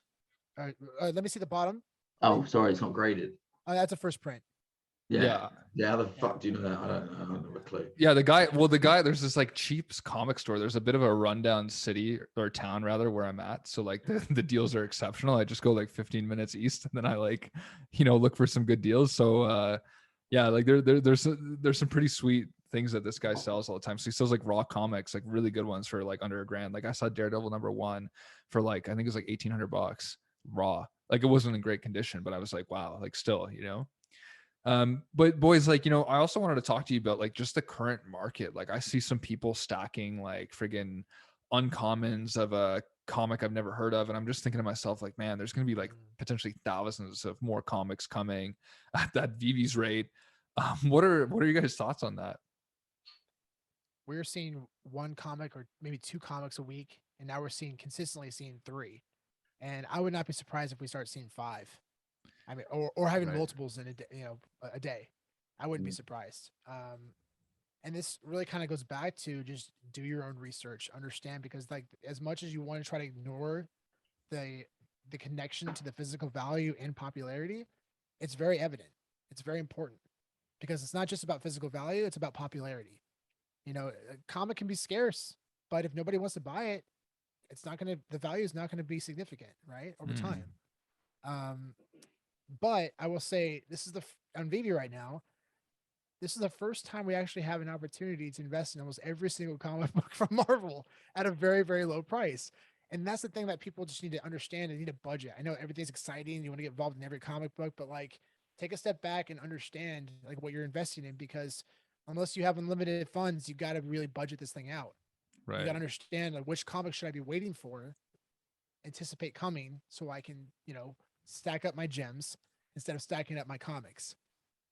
S2: All right. Let me see the bottom.
S3: Oh, sorry. It's not graded.
S2: Oh, that's a first print.
S3: Yeah. How the fuck do you know that? I don't have a clue.
S1: Yeah, the guy, there's this like cheap comic store. There's a bit of a rundown city or town rather where I'm at. So like the deals are exceptional. I just go like 15 minutes east, and then I like, look for some good deals. So like there's some pretty sweet things that this guy sells all the time. So he sells like raw comics, like really good ones for like under $1,000. Like I saw Daredevil #1 for like, I think it was like $1,800 raw. Like it wasn't in great condition, but I was like, wow, like still, but boys, like, I also wanted to talk to you about like just the current market. Like I see some people stacking like friggin' uncommons of a comic I've never heard of, and I'm just thinking to myself, like, man, there's gonna be like potentially thousands of more comics coming at that Veve's rate. What are your guys' thoughts on that?
S2: we're seeing one comic or maybe two comics a week, and now we're consistently seeing three. And I would not be surprised if we start seeing five. I mean, or having multiples in a day, a day. I wouldn't be surprised. And this really kind of goes back to just do your own research, understand, because like as much as you want to try to ignore the connection to the physical value and popularity, it's very evident. It's very important because it's not just about physical value, it's about popularity. A comic can be scarce, but if nobody wants to buy it, the value is not gonna be significant, right? Over time. But I will say this is on Veve right now. This is the first time we actually have an opportunity to invest in almost every single comic book from Marvel at a very, very low price. And that's the thing that people just need to understand and need a budget. I know everything's exciting. You want to get involved in every comic book, but like take a step back and understand like what you're investing in, because unless you have unlimited funds, you got to really budget this thing out.
S1: Right.
S2: You got to understand like which comics should I be waiting for, anticipate coming, so I can, stack up my gems instead of stacking up my comics.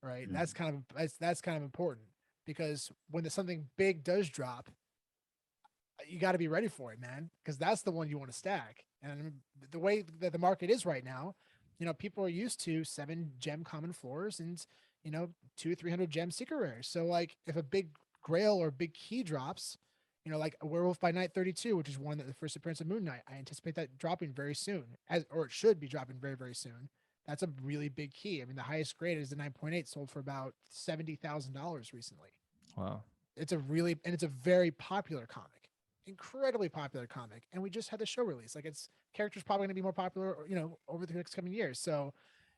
S2: Right. That's kind of important, because when something big does drop, you got to be ready for it, man, because that's the one you want to stack. And the way that the market is right now, people are used to 7 gem common floors and 200-300 gem secret rares. So like if a big grail or big key drops, like a Werewolf by Night 32, which is one that the first appearance of Moon Knight, I anticipate that dropping very soon, or it should be dropping very, very soon. That's a really big key. I mean, the highest grade is the 9.8, sold for about $70,000 recently.
S1: Wow.
S2: It's a very popular comic, incredibly popular comic. And we just had the show release. Like its character's probably going to be more popular, over the next coming years. So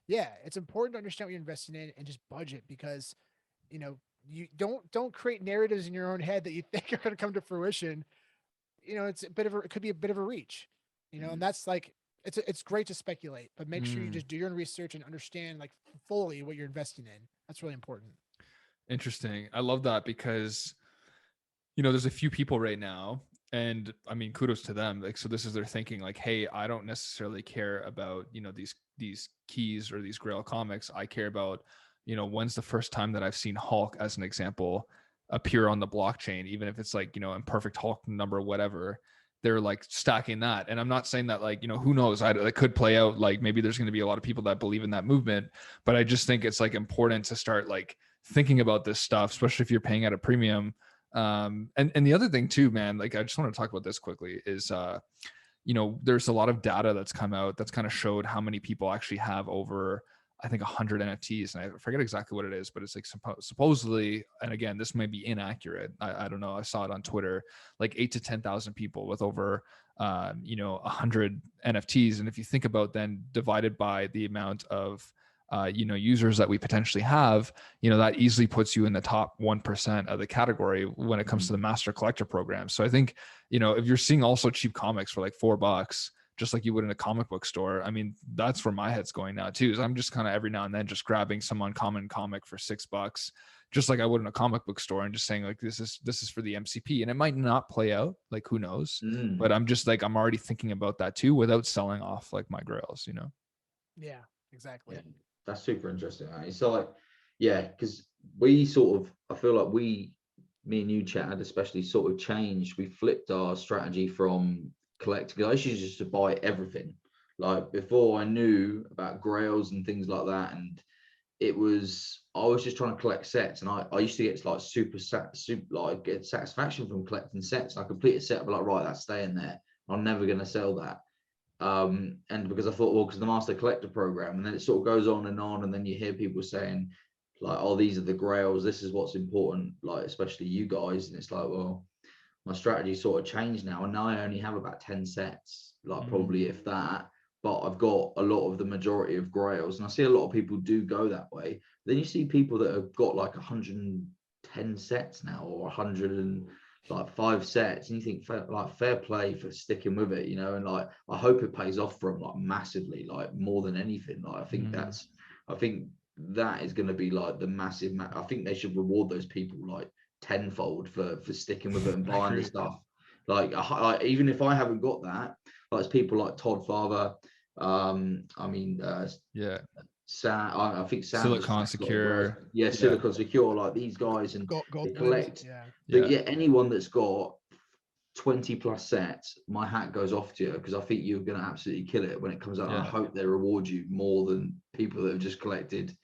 S2: yeah, it's important to understand what you're investing in and just budget, because, you don't create narratives in your own head that you think are going to come to fruition. It could be a bit of a reach, and that's like, it's great to speculate, but make sure you just do your own research and understand like fully what you're investing in. That's really important.
S1: Interesting. I love that, because there's a few people right now, and I mean, kudos to them. Like, so this is their thinking, like, hey, I don't necessarily care about these keys or these Grail comics. I care about when's the first time that I've seen Hulk, as an example, appear on the blockchain, even if it's like imperfect Hulk number, whatever. They're like stacking that. And I'm not saying that like, who knows, it could play out. Like maybe there's going to be a lot of people that believe in that movement, but I just think it's like important to start like thinking about this stuff, especially if you're paying at a premium. And the other thing too, man, like I just want to talk about this quickly is, there's a lot of data that's come out that's kind of showed how many people actually have over, I think 100 NFTs, and I forget exactly what it is, but it's like supposedly, and again, this may be inaccurate. I don't know. I saw it on Twitter, like 8 to 10,000 people with over, 100 NFTs. And if you think about then divided by the amount of, users that we potentially have, that easily puts you in the top 1% of the category when it comes to the master collector program. So I think, if you're seeing also cheap comics for like $4, just like you would in a comic book store, I mean, that's where my head's going now too. Is I'm just kind of every now and then just grabbing some uncommon comic for $6, just like I would in a comic book store, and just saying like, this is for the MCP, and it might not play out, like who knows, but I'm just like, I'm already thinking about that too, without selling off like my grails,
S2: Yeah, exactly.
S3: Yeah, that's super interesting. It's like, yeah, because we sort of, I feel like me and you, Chad, especially sort of changed. We flipped our strategy from collecting, because I used to just to buy everything. Like before I knew about grails and things like that, and I was just trying to collect sets, and I used to get like super like get satisfaction from collecting sets. I complete a set, I'd be like, right, that's staying there. I'm never going to sell that. And because I thought, well, because the master collector program, and then it sort of goes on, and then you hear people saying like, oh, these are the grails, this is what's important, like especially you guys, and it's like, well, my strategy sort of changed now, and now I only have about 10 sets, like probably if that, but I've got a lot of the majority of grails, and I see a lot of people do go that way. Then you see people that have got like 110 sets now, or 105 sets, and you think fair play for sticking with it, and like I hope it pays off for them like massively, like more than anything. Like I think that is going to be like the massive I think they should reward those people like tenfold for sticking with it and buying the stuff. Like even if I haven't got that, like it's people like Todd Father, I think Sanders
S1: Silicon
S3: tracks a lot as well.
S1: Secure.
S3: Yeah, Silicon Secure, like these guys, and they collect. But yeah, anyone that's got 20 plus sets, my hat goes off to you, because I think you're going to absolutely kill it when it comes out. I hope they reward you more than people that have just collected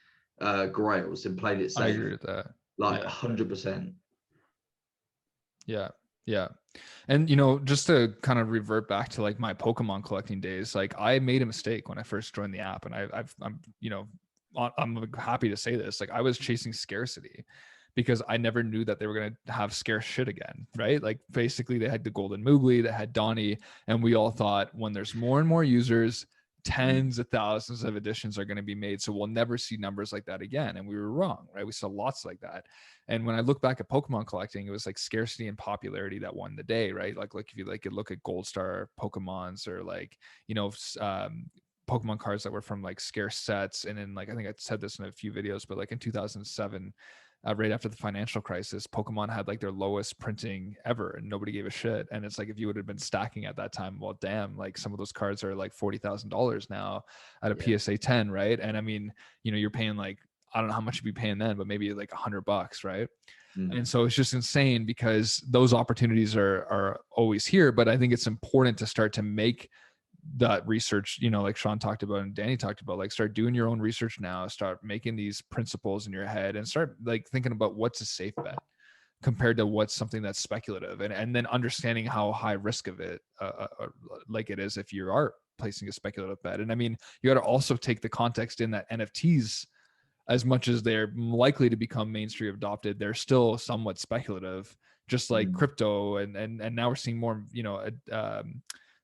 S3: grails and played it safe.
S1: I agree with that.
S3: Like 100%.
S1: Yeah. Yeah. And, you know, just to kind of revert back to like my Pokemon collecting days, like I made a mistake when I first joined the app, and I'm, you know, I'm happy to say this. Like I was chasing scarcity because I never knew that they were going to have scarce shit again. Right. Like basically they had the Golden Moogly, they had Donnie, and we all thought when there's more and more users, tens of thousands of editions are going to be made. So we'll never see numbers like that again. And we were wrong, right? We saw lots like that. And when I look back at Pokemon collecting, it was like scarcity and popularity that won the day, right? Like if you like look at Gold Star Pokemons, or like, you know, Pokemon cards that were from like scarce sets. And then like, I think I said this in a few videos, but like in 2007, right after the financial crisis, Pokemon had like their lowest printing ever, and nobody gave a shit. And it's like, if you would have been stacking at that time, well, damn, like some of those cards are like $40,000 now at a PSA 10, right? And I mean, you know, you're paying like, I don't know how much you'd be paying then, but maybe like $100, right? And so it's just insane, because those opportunities are always here. But I think it's important to start to make that research, you know, like Sean talked about and Danny talked about, like start doing your own research now, start making these principles in your head, and start like thinking about what's a safe bet compared to what's something that's speculative, and then understanding how high risk of it like it is if you are placing a speculative bet. And I mean, you got to also take the context in that NFTs, as much as they're likely to become mainstream adopted, they're still somewhat speculative, just like crypto, and now we're seeing more, you know,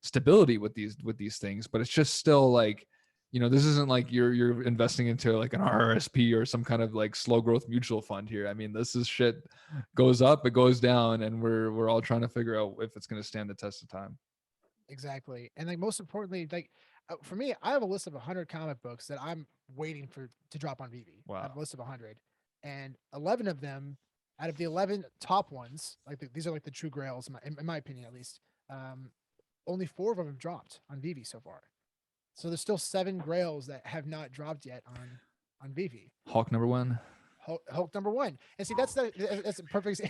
S1: stability with these things. But it's just still like, you know, this isn't like you're investing into like an RRSP or some kind of like slow growth mutual fund here. I mean, this is shit goes up, it goes down, and we're all trying to figure out if it's going to stand the test of time.
S2: Exactly. And like most importantly, like for me, I have a list of 100 comic books that I'm waiting to drop on Veve.
S1: Wow.
S2: I have a list of 100, and 11 of them, out of the 11 top ones, like these are like the true grails in my opinion, at least. Only 4 of them have dropped on Veve so far. So there's still 7 grails that have not dropped yet on Veve.
S1: Hulk number 1.
S2: Hulk number 1. And see, that's a perfect
S1: that's a perfect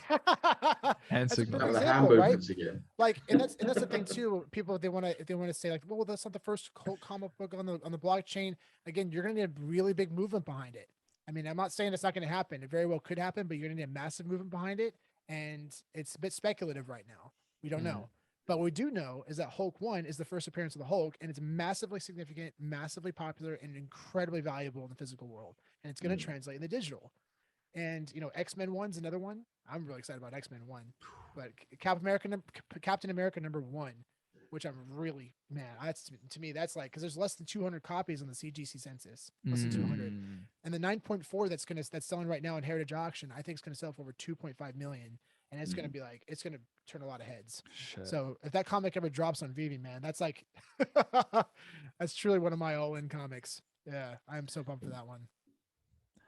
S2: example, right? Like, and that's the thing too. People, if they want to say like, well, that's not the first Hulk comic book on the blockchain. Again, you're gonna need a really big movement behind it. I mean, I'm not saying it's not going to happen. It very well could happen, but you're gonna need a massive movement behind it, and it's a bit speculative right now. We don't know. But what we do know is that Hulk 1 is the first appearance of the Hulk, and it's massively significant, massively popular, and incredibly valuable in the physical world. And it's going to translate in the digital. And, you know, X-Men 1's another one. I'm really excited about X-Men 1. But Captain America number 1, which I'm really, man, that's to me, that's like, because there's less than 200 copies on the CGC census. Less than 200. And the 9.4 that's selling right now in Heritage Auction, I think it's going to sell for over 2.5 million. And it's going to be like, it's going to turn a lot of heads. Shit. So if that comic ever drops on Veve, man, that's like, that's truly one of my all-in comics. Yeah, I'm so pumped for that one.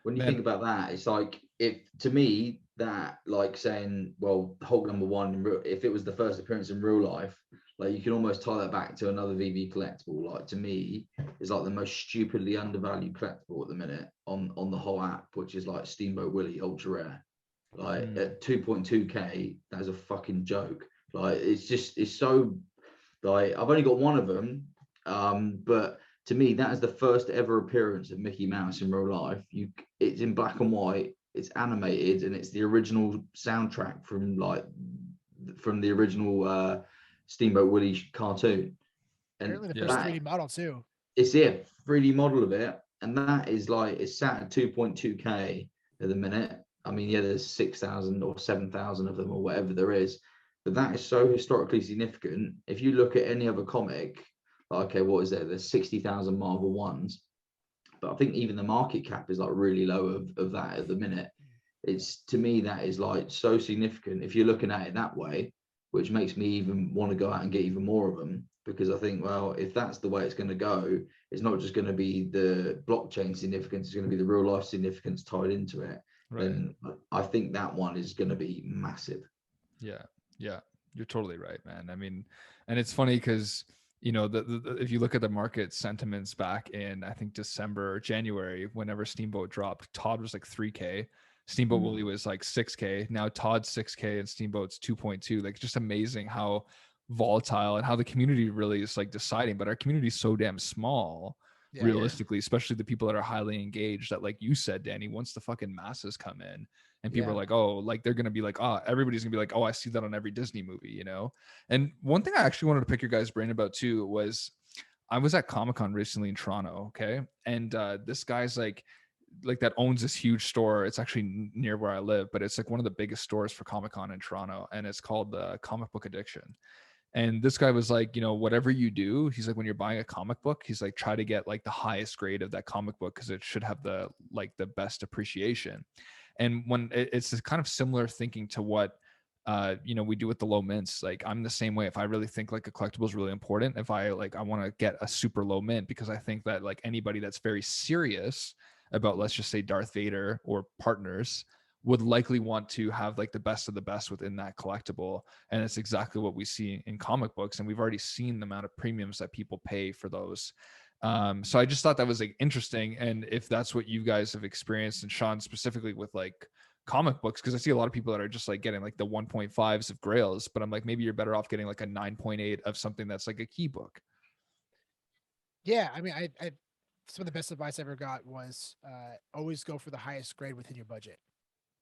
S3: When you think about that, it's like, if to me, that like saying, well, Hulk number 1, if it was the first appearance in real life, like you can almost tie that back to another Veve collectible. Like to me, is like the most stupidly undervalued collectible at the minute on the whole app, which is like Steamboat Willie Ultra Rare. Like at 2.2k, that's a fucking joke. Like it's so, like I've only got one of them, but to me that is the first ever appearance of Mickey Mouse in real life. It's in black and white, it's animated, and it's the original soundtrack from the original Steamboat Willie cartoon. And
S2: apparently the first 3D model too.
S3: It's 3D model of it, and that is like, it's sat at 2.2k at the minute. I mean, yeah, there's 6,000 or 7,000 of them or whatever there is, but that is so historically significant. If you look at any other comic, like, okay, what is there? There's 60,000 Marvel ones, but I think even the market cap is like really low of that at the minute. It's, to me, that is like so significant if you're looking at it that way, which makes me even want to go out and get even more of them, because I think, well, if that's the way it's going to go, it's not just going to be the blockchain significance, it's going to be the real life significance tied into it. Right. And I think that one is going to be massive.
S1: Yeah, you're totally right, man. I mean, and it's funny because you know, if you look at the market sentiments back in, I think December or January, whenever Steamboat dropped, Todd was like 3K. Steamboat Willie was like 6K. Now Todd's 6K and Steamboat's 2.2. Like, just amazing how volatile and how the community really is like deciding. But our community is so damn small, realistically, especially the people that are highly engaged, that, like you said, Danny, once the fucking masses come in and people are like, oh, like they're gonna be like, oh, everybody's gonna be like, oh, I see that on every Disney movie, you know. And one thing I actually wanted to pick your guys' brain about too was, I was at Comic-Con recently in Toronto, okay, and this guy's like that owns this huge store. It's actually near where I live, but it's like one of the biggest stores for Comic-Con in Toronto, and it's called the Comic Book Addiction. And this guy was like, you know, whatever you do, he's like, when you're buying a comic book, he's like, try to get like the highest grade of that comic book because it should have the best appreciation. And when it's this kind of similar thinking to what you know, we do with the low mints. Like, I'm the same way. If I really think like a collectible is really important, if I want to get a super low mint, because I think that like anybody that's very serious about, let's just say, Darth Vader or partners, would likely want to have like the best of the best within that collectible. And it's exactly what we see in comic books. And we've already seen the amount of premiums that people pay for those. So I just thought that was like interesting. And if that's what you guys have experienced, and Sean specifically with like comic books, because I see a lot of people that are just like getting like the 1.5s of grails, but I'm like, maybe you're better off getting like a 9.8 of something that's like a key book.
S2: Yeah, I mean, I some of the best advice I ever got was always go for the highest grade within your budget.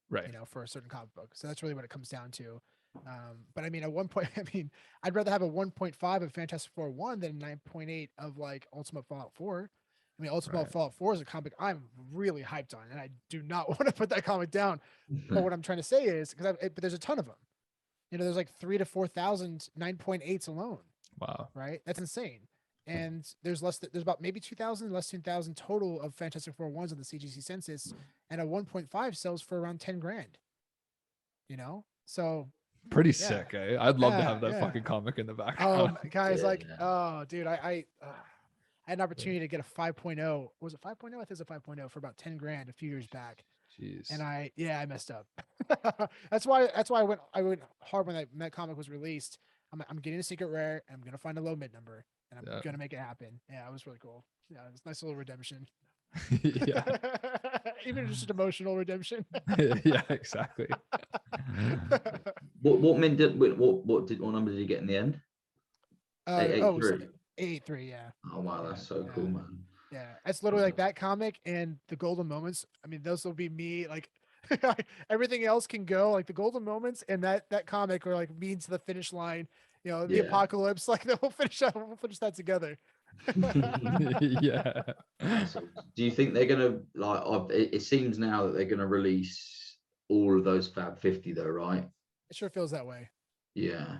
S1: Right.
S2: You know, for a certain comic book. So that's really what it comes down to. But I mean, at one point, I mean, I'd rather have a 1.5 of Fantastic Four 1 than 9.8 of like Ultimate Fallout 4. I mean, Ultimate Fallout 4 is a comic I'm really hyped on, and I do not want to put that comic down. But what I'm trying to say is, but there's a ton of them. You know, there's like 3,000 to 4,000 9.8s alone.
S1: Wow.
S2: Right? That's insane. And there's about maybe 2,000, less than 2,000 total of Fantastic Four 1s on the CGC census, and a 1.5 sells for around 10 grand. You know, so
S1: pretty sick. Eh? I'd love to have that fucking comic in the background.
S2: Guys, like, oh, dude, I had an opportunity to get a 5.0. Was it 5.0? I think it's a 5.0 for about 10 grand a few years back.
S1: Jeez.
S2: And I messed up. that's why I went hard when that comic was released. I'm getting a secret rare. I'm gonna find a low mid number, and I'm gonna make it happen. Yeah, it was really cool. Yeah, it was a nice little redemption.
S1: Yeah.
S2: Even just an emotional redemption.
S1: Yeah, exactly.
S3: What number did you get in the end?
S2: 883. 883, yeah.
S3: Oh wow, that's so cool, man.
S2: Yeah, it's literally like that comic and the golden moments. I mean, those will be me. Like everything else can go. Like the golden moments and that comic are like means to the finish line. You know, the apocalypse. Like we'll finish that together.
S1: Yeah.
S3: So, do you think they're gonna it seems now that they're gonna release all of those Fab 50 though, right?
S2: It sure feels that way.
S3: Yeah.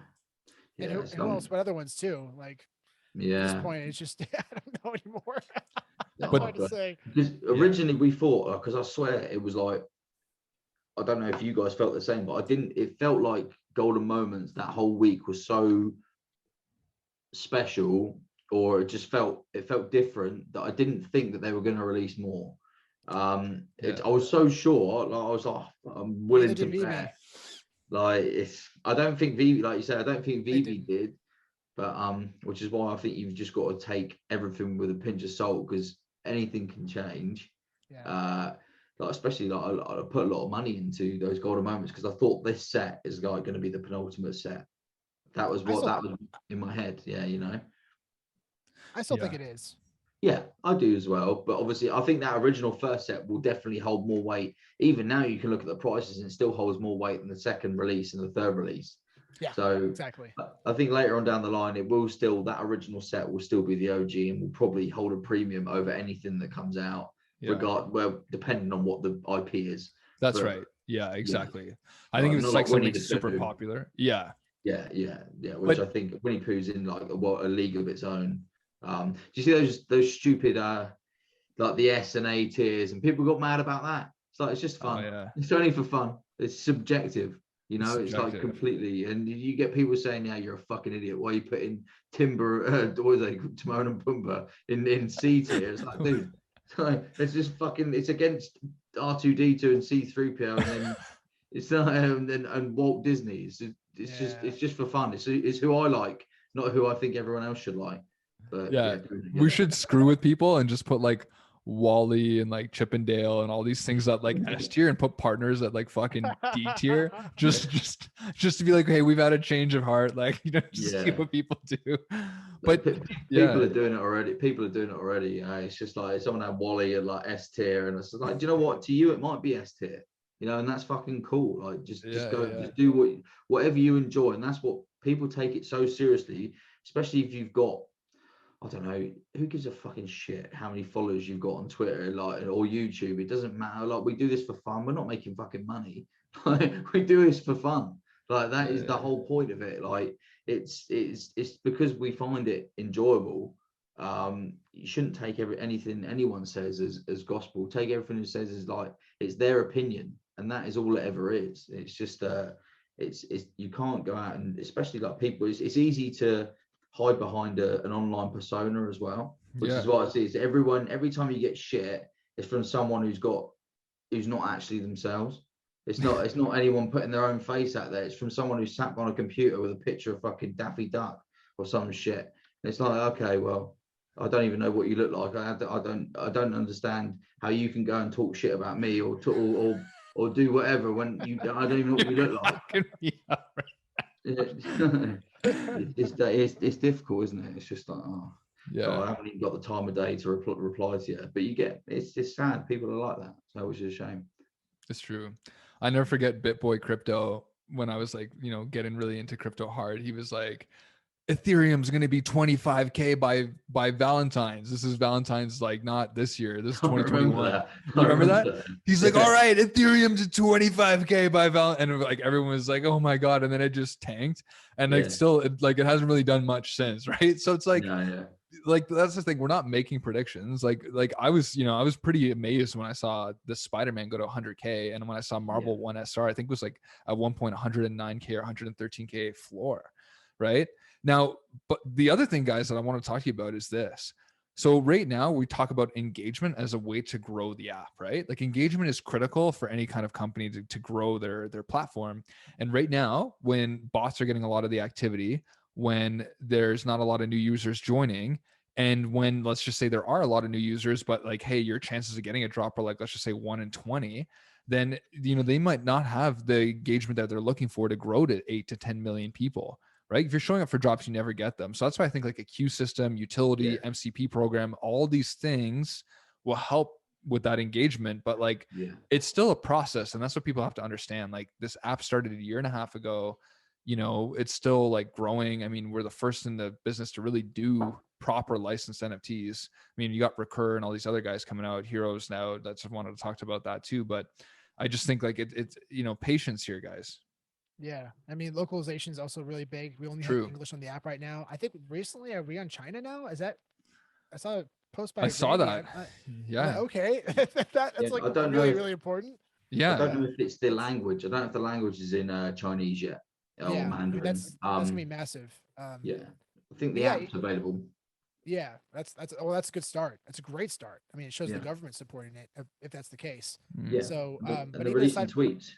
S2: And who else? But other ones too. Like at this point, it's just I don't know anymore.
S3: Hard to say. Because originally we thought, because I swear it was like, I don't know if you guys felt the same, but it felt like Golden Moments that whole week was so special, or it felt different, that I didn't think that they were going to release more. I was so sure, like I was like, I'm willing to bet. Like I don't think Veve, like you said, I don't think Veve did, but which is why I think you've just got to take everything with a pinch of salt, because anything can change. Like especially like I put a lot of money into those Golden Moments because I thought this set is like going to be the penultimate set. That was what that was in my head. Yeah, you know.
S2: I still think it is.
S3: Yeah, I do as well. But obviously, I think that original first set will definitely hold more weight. Even now, you can look at the prices and it still holds more weight than the second release and the third release.
S2: Yeah,
S3: so
S2: exactly.
S3: I think later on down the line, that original set will still be the OG and will probably hold a premium over anything that comes out, depending on what the IP is.
S1: That's right. Yeah, exactly. I think if it's like something super popular. Yeah.
S3: Which I think Winnie Pooh's in like a league of its own. Do you see those stupid like the S and A tiers, and people got mad about that? It's like, it's just fun. It's only for fun. It's subjective. You know, it's like completely, and you get people saying, "Yeah, you're a fucking idiot. Why are you putting Timon and Pumbaa in C tier?" It's like, dude, it's just fucking. It's against R2D2 and C3PO, and then it's not, and Walt Disney. It's just for fun. It's who I like, not who I think everyone else should like. But
S1: Yeah,
S3: doing it
S1: we
S3: good.
S1: should screw with people and just put like Wally and like Chippendale and all these things at like S tier and put partners at like fucking D tier. Just to be like, hey, we've had a change of heart. Like, just see
S3: Yeah.
S1: what people do.
S3: Like,
S1: But
S3: people
S1: yeah,
S3: are doing it already. People are doing it already. It's just like someone had Wally at like S tier, and it's just like, do you know what? To you, it might be S tier, and that's fucking cool. Like, just go,
S1: yeah,
S3: just do whatever you enjoy, and that's what people take it so seriously. Especially if you've got, I don't know, who gives a fucking shit how many followers you've got on Twitter, like, or YouTube. It doesn't matter. Like, we do this for fun. We're not making fucking money. Like, we do this for fun. Like, that is the whole point of it. Like, it's because we find it enjoyable. You shouldn't take anything anyone says as gospel. Take everything who says as like it's their opinion, and that is all it ever is. It's just it's you can't go out, and especially like people. It's easy to hide behind an online persona as well, which is what I see. Is every time you get shit, it's from someone who's not actually themselves. It's not anyone putting their own face out there. It's from someone who's sat on a computer with a picture of fucking Daffy Duck or some shit. And it's like, okay, well, I don't even know what you look like. I don't understand how you can go and talk shit about me or do whatever when I don't even know what you look like. It's difficult, isn't it? It's just like, God, I haven't even got the time of day to reply to you. But it's just sad. People are like that, so which is a shame.
S1: it's true. I never forget BitBoy Crypto when I was like, getting really into crypto hard. He was like, Ethereum's going to be 25K by Valentine's. This is Valentine's, like, not this year. This is 2021. You remember that? He's like, all right, Ethereum to 25K by Valentine. And like everyone was like, oh my God. And then it just tanked. And like still, it hasn't really done much since, right? So it's like, like that's the thing. We're not making predictions. Like I was, I was pretty amazed when I saw the Spider-Man go to 100K, and when I saw Marvel 1 SR, I think it was like at one point 109K or 113K floor, right? Now, but the other thing, guys, that I want to talk to you about is this. So right now we talk about engagement as a way to grow the app, right? Like engagement is critical for any kind of company to grow their platform. And right now, when bots are getting a lot of the activity, when there's not a lot of new users joining, and when, let's just say, there are a lot of new users, but like, hey, your chances of getting a drop are like, let's just say 1 in 20, then, they might not have the engagement that they're looking for to grow to 8 to 10 million people, right? If you're showing up for drops, you never get them. So that's why I think like a queue system, utility, MCP program, all these things will help with that engagement. But like, it's still a process. And that's what people have to understand. Like, this app started a year and a half ago. It's still like growing. I mean, we're the first in the business to really do proper licensed NFTs. I mean, you got Recur and all these other guys coming out, Heroes now. That's, I wanted to talk about that too. But I just think like it's patience here, guys.
S2: Yeah, I mean, localization is also really big. We only have English on the app right now. I think recently, are we on China now? Is that? I saw a post by.
S1: I saw
S2: Randy.
S1: that. Yeah.
S2: Okay, that's like
S3: I don't
S2: really
S3: know
S2: really important.
S3: I don't know if it's the language. I don't know if the language is in Chinese yet or Mandarin.
S2: That's gonna be massive.
S3: I think the app's available.
S2: Yeah, that's that's a good start. That's a great start. I mean, it shows the government supporting it if that's the case.
S3: Yeah.
S2: So,
S3: and
S2: but
S3: they're releasing tweets.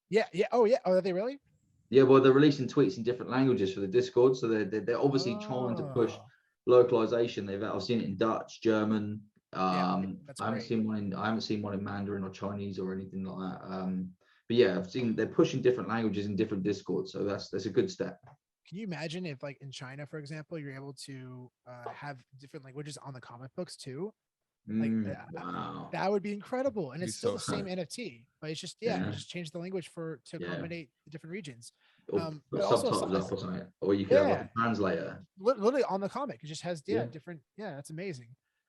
S2: Yeah. Oh, yeah. Oh, are they really?
S3: Yeah, well, they're releasing tweets in different languages for the Discord, so they're obviously trying to push localization. I've seen it in Dutch, German. I haven't seen one in Mandarin or Chinese or anything like that. But yeah, I've seen they're pushing different languages in different Discords, so that's a good step.
S2: Can you imagine if, like in China, for example, you're able to have different languages on the comic books too? Like
S3: wow,
S2: that would be incredible, and it's still the same
S3: fun.
S2: NFT, but it's just you just change the language to accommodate the different regions.
S3: Or
S2: but
S3: subtitles
S2: also,
S3: up or something, or you could have like a translator.
S2: Literally on the comic, it just has different. Yeah, that's amazing.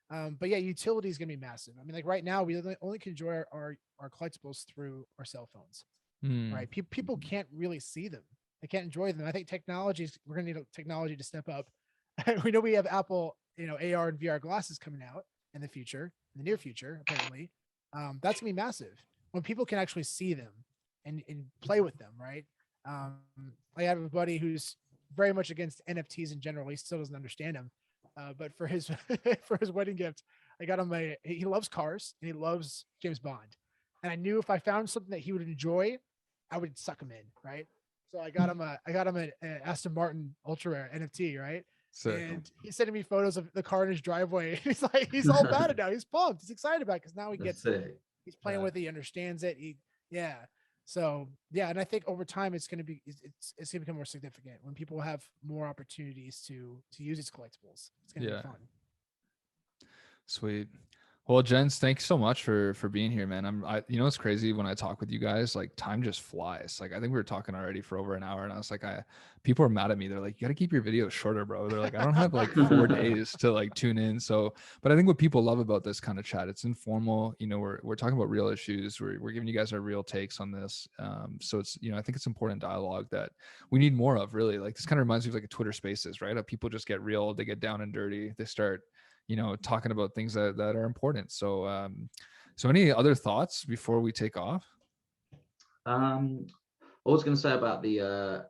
S2: But yeah, utility is gonna be massive. I mean, like right now, we only can enjoy our collectibles through our cell phones, right? People can't really see them; they can't enjoy them. I think we're gonna need technology to step up. We know we have Apple, AR and VR glasses coming out in the future, in the near future, apparently. That's gonna be massive when people can actually see them and play with them, right? I have a buddy who's very much against NFTs in general. He still doesn't understand them. But for his for his wedding gift, I got him he loves cars and he loves James Bond. And I knew if I found something that he would enjoy, I would suck him in, right? So I got him an Aston Martin Ultra Rare NFT, right? And he's sending me photos of the car in his driveway. He's like, he's all about it now. He's pumped. He's excited about it because now he gets it. He's playing with it. He understands it. So yeah, and I think over time it's gonna it's gonna become more significant when people have more opportunities to use these collectibles. It's gonna be fun.
S1: Sweet. Well, gents, thanks so much for being here, man. You know, it's crazy when I talk with you guys, like time just flies. Like I think we were talking already for over an hour, and I was like, people are mad at me. They're like, you got to keep your videos shorter, bro. They're like, I don't have like 4 days to like tune in. So, but I think what people love about this kind of chat, it's informal. You know, we're talking about real issues. We're giving you guys our real takes on this. So it's, you know, I think it's important dialogue that we need more of. Really, like this kind of reminds me of like a Twitter Spaces, right? People just get real, they get down and dirty, they start, you know, talking about things that are important. So, so any other thoughts before we take off?
S3: I was going to say about the,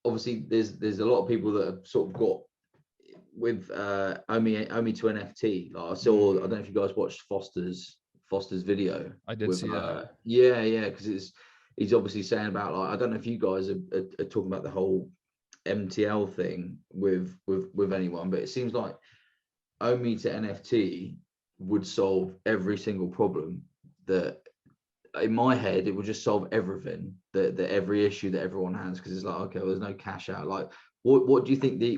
S3: obviously there's a lot of people that have sort of got with Omi to NFT. Like I don't know if you guys watched Foster's video.
S1: I did see that.
S3: Yeah, because he's obviously saying about, like, I don't know if you guys are talking about the whole MTL thing with anyone, but it seems like Omi to NFT would solve every single problem. That in my head it would just solve everything, that every issue that everyone has, because it's like, okay, well, there's no cash out. Like what do you think the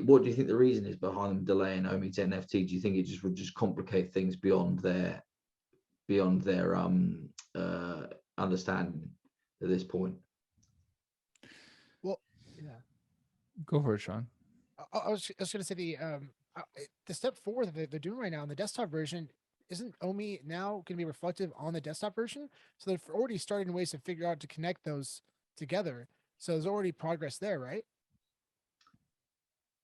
S3: reason is behind them delaying Omi to NFT? Do you think it would just complicate things beyond their understanding at this point?
S2: Well, yeah,
S1: go for it, Sean.
S2: I was going to say the step forward that they're doing right now in the desktop version, isn't Omi now going to be reflective on the desktop version? So they've already started in ways to figure out to connect those together. So there's already progress there, right?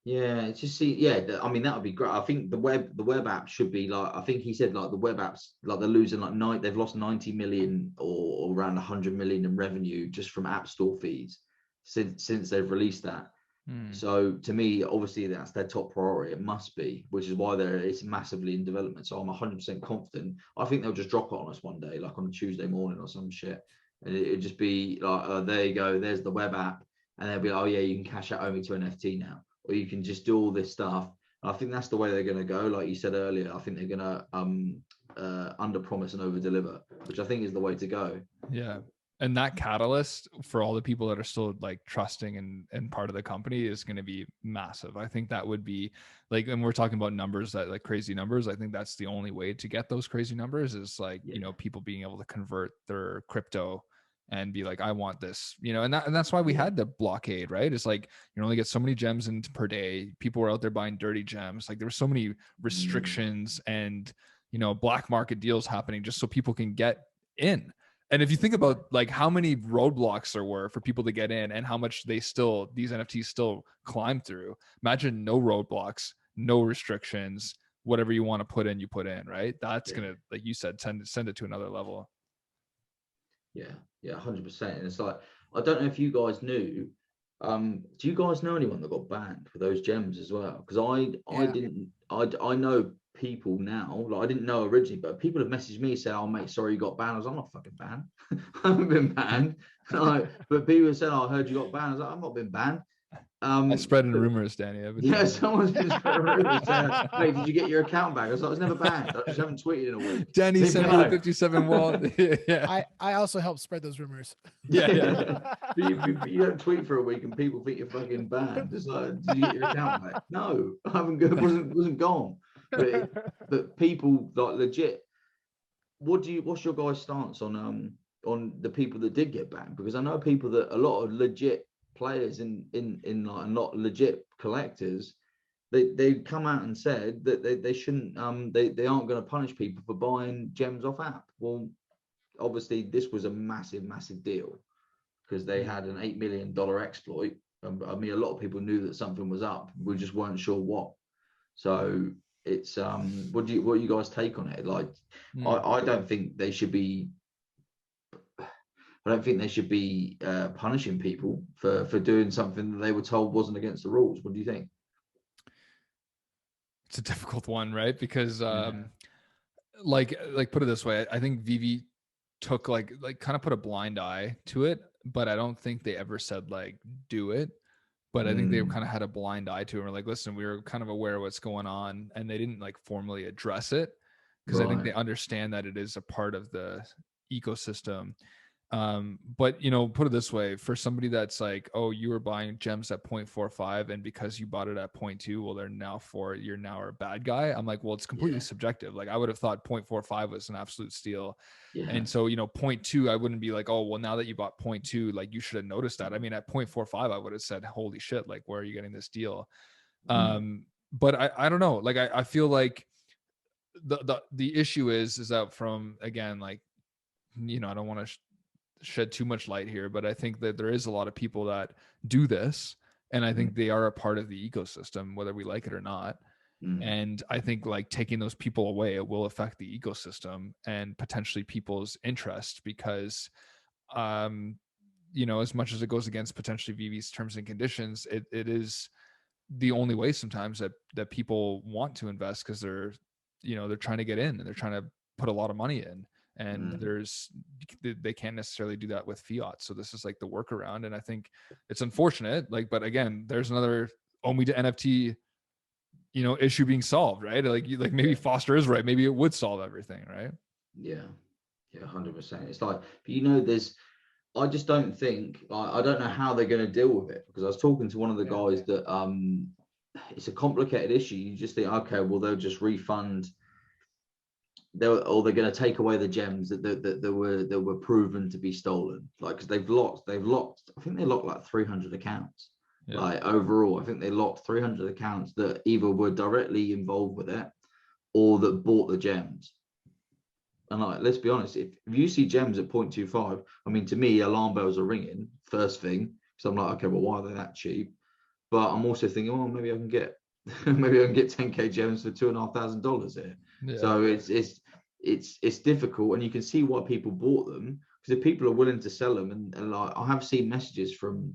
S3: Yeah, it's just I mean, that would be great. I think the web app should be like, I think he said like the web apps, like they're losing like they've lost 90 million or around 100 million in revenue just from app store fees since they've released that. So to me, obviously that's their top priority. It must be, which is why it's massively in development. So I'm 100% confident. I think they'll just drop it on us one day, like on a Tuesday morning or some shit, and it'd just be like, there you go, there's the web app, and they'll be like, oh yeah, you can cash out Omi to NFT now, or you can just do all this stuff. And I think that's the way they're going to go. Like you said earlier, I think they're going to under promise and over deliver, which I think is the way to go.
S1: Yeah. And that catalyst for all the people that are still like trusting and part of the company is going to be massive. I think that would be like, and we're talking about numbers that like crazy numbers. I think that's the only way to get those crazy numbers is like, you know, people being able to convert their crypto and be like, I want this, you know, and that's why we had the blockade, right? It's like, you only get so many gems in per day. People were out there buying dirty gems. Like there were so many restrictions and, you know, black market deals happening just so people can get in. And if you think about like how many roadblocks there were for people to get in and how much these NFTs still climb through, imagine no roadblocks, no restrictions, whatever you want to put in, you put in, right? That's going to, like you said, send it to another level.
S3: Yeah, 100%. And it's like, I don't know if you guys knew, do you guys know anyone that got banned for those gems as well? Because I know people now, like I didn't know originally, but people have messaged me saying, oh mate, sorry you got banned. I was like, I'm not fucking banned. I haven't been banned. Like, but people said, oh, I heard you got banned. I was like, I've not been banned.
S1: I spread in rumors, Danny.
S3: Someone's been spreading rumors saying, mate, did you get your account back? I was like, I was never banned. I just haven't tweeted in a week.
S1: Danny sent me the 57 wall.
S2: Yeah. I also helped spread those rumors.
S3: Yeah. You don't tweet for a week and people think you're fucking banned. It's like, did you get your account back? No, I haven't. Wasn't gone. But people like legit. What's your guys' stance on the people that did get banned? Because I know a lot of legit players in like a lot of legit collectors, they come out and said that they shouldn't they aren't going to punish people for buying gems off app. Well, obviously this was a massive deal because they had an $8 million exploit. I mean, a lot of people knew that something was up. We just weren't sure what. So it's what do you guys take on it? Like, I don't think they should be. I don't think they should be punishing people for doing something that they were told wasn't against the rules. What do you think?
S1: It's a difficult one, right? Because like put it this way, I think Veve took like kind of put a blind eye to it, but I don't think they ever said like do it. but I think they kind of had a blind eye to it. And were like, listen, we were kind of aware of what's going on, and they didn't like formally address it because I think they understand that it is a part of the ecosystem. But put it this way, for somebody that's like, oh, you were buying gems at 0.45 and because you bought it at 0.2, well, you're now a bad guy. I'm like, well, it's completely subjective. Like I would have thought 0.45 was an absolute steal. And so 0.2, I wouldn't be like, oh, well, now that you bought 0.2, like you should have noticed that. I mean, at 0.45, I would have said, holy shit, like where are you getting this deal? But I don't know, like I feel like the issue is that from, again, like, I don't want to shed too much light here, but I think that there is a lot of people that do this, and I think they are a part of the ecosystem, whether we like it or not. And I think like taking those people away, it will affect the ecosystem and potentially people's interest, because as much as it goes against potentially Veve's terms and conditions, it is the only way sometimes that people want to invest, because they're trying to get in and they're trying to put a lot of money in, and they can't necessarily do that with fiat. So this is like the workaround, and I think it's unfortunate, like, but again, there's another OMI to NFT issue being solved, right? Like maybe Foster is right, maybe it would solve everything, right?
S3: Yeah 100%. It's like, there's, I just don't think, I don't know how they're going to deal with it, because I was talking to one of the guys that it's a complicated issue. You just think, okay, well, they'll just refund, they're going to take away the gems that were proven to be stolen, like, because they've locked I think they locked like 300 accounts. Like overall, I think they locked 300 accounts that either were directly involved with it or that bought the gems. And like, let's be honest, if you see gems at 0.25, I mean, to me, alarm bells are ringing first thing, because I'm like, okay, well, why are they that cheap? But I'm also thinking, oh, maybe I can get 10k gems for $2,500 here. So it's difficult, and you can see why people bought them, because if people are willing to sell them, and like, I have seen messages from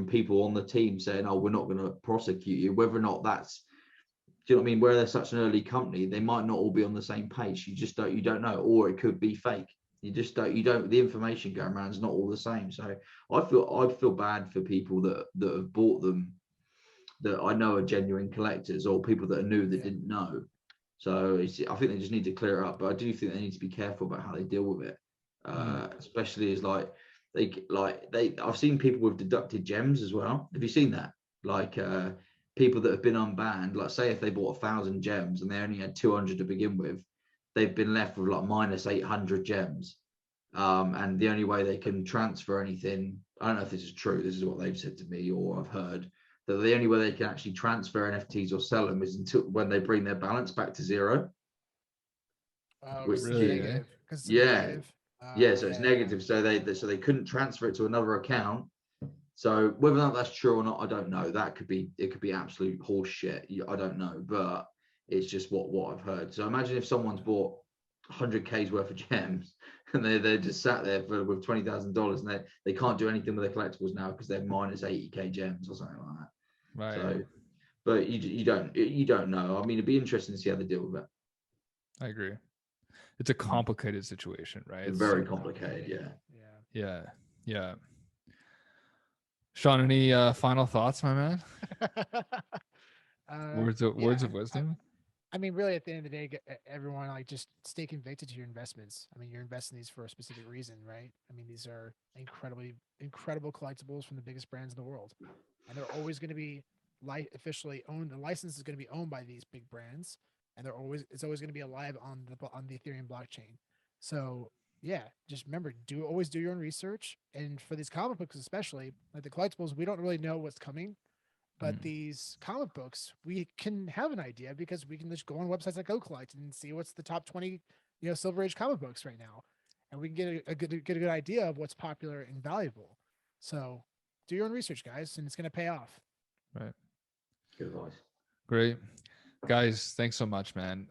S3: people on the team saying, oh, we're not going to prosecute you, whether or not that's, do you know what I mean, where they're such an early company, they might not all be on the same page. You don't know, or it could be fake. You don't the information going around is not all the same. So I feel bad for people that have bought them, that I know are genuine collectors, or people that are new that didn't know. So I think they just need to clear it up, but I do think they need to be careful about how they deal with it, especially as like I've seen people with deducted gems as well. Have you seen that? Like people that have been unbanned, like say if they bought 1,000 gems and they only had 200 to begin with, they've been left with like minus 800 gems. And the only way they can transfer anything, I don't know if this is true, this is what they've said to me or I've heard, that the only way they can actually transfer NFTs or sell them is until when they bring their balance back to zero.
S2: Which really negative.
S3: So it's negative. So they couldn't transfer it to another account. So whether or not that's true or not, I don't know. It could be absolute horse shit. I don't know, but it's just what I've heard. So imagine if someone's bought 100K's worth of gems and they're just sat there with $20,000 and they can't do anything with their collectibles now because they're minus 80K gems or something like that.
S1: Right.
S3: So, but you don't know. I mean, it'd be interesting to see how they deal with it.
S1: I agree. It's a complicated situation, right?
S3: It's very complicated.
S1: Yeah. Sean, any final thoughts, my man? Words of wisdom.
S2: I mean, really, at the end of the day, everyone, like, just stay convicted to your investments. I mean, you're investing these for a specific reason, right? I mean, these are incredible collectibles from the biggest brands in the world, and they're always going to be officially owned. The license is going to be owned by these big brands, and it's always going to be alive on the Ethereum blockchain. So yeah, just remember, always do your own research. And for these comic books, especially like the collectibles, we don't really know what's coming. But these comic books, we can have an idea because we can just go on websites like GoCollect and see what's the top 20, Silver Age comic books right now, and we can get a good idea of what's popular and valuable. So do your own research, guys, and it's going to pay off.
S1: Right.
S3: Good advice.
S1: Great, guys. Thanks so much, man.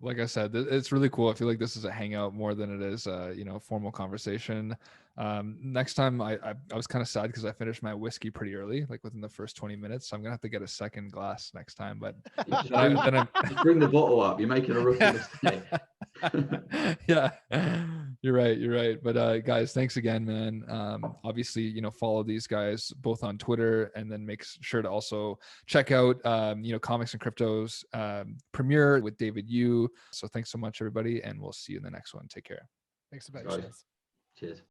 S1: Like I said, it's really cool. I feel like this is a hangout more than it is a formal conversation. Next time I was kind of sad because I finished my whiskey pretty early, like within the first 20 minutes. So I'm gonna have to get a second glass next time. But
S3: just bring the bottle up. You're making a rookie mistake.
S1: Yeah, You're right. But guys, thanks again, man. Obviously, follow these guys both on Twitter, and then make sure to also check out Comics and Crypto's premiere with David Yu. So thanks so much, everybody, and we'll see you in the next one. Take care.
S2: Thanks a bunch.
S3: Guys, cheers.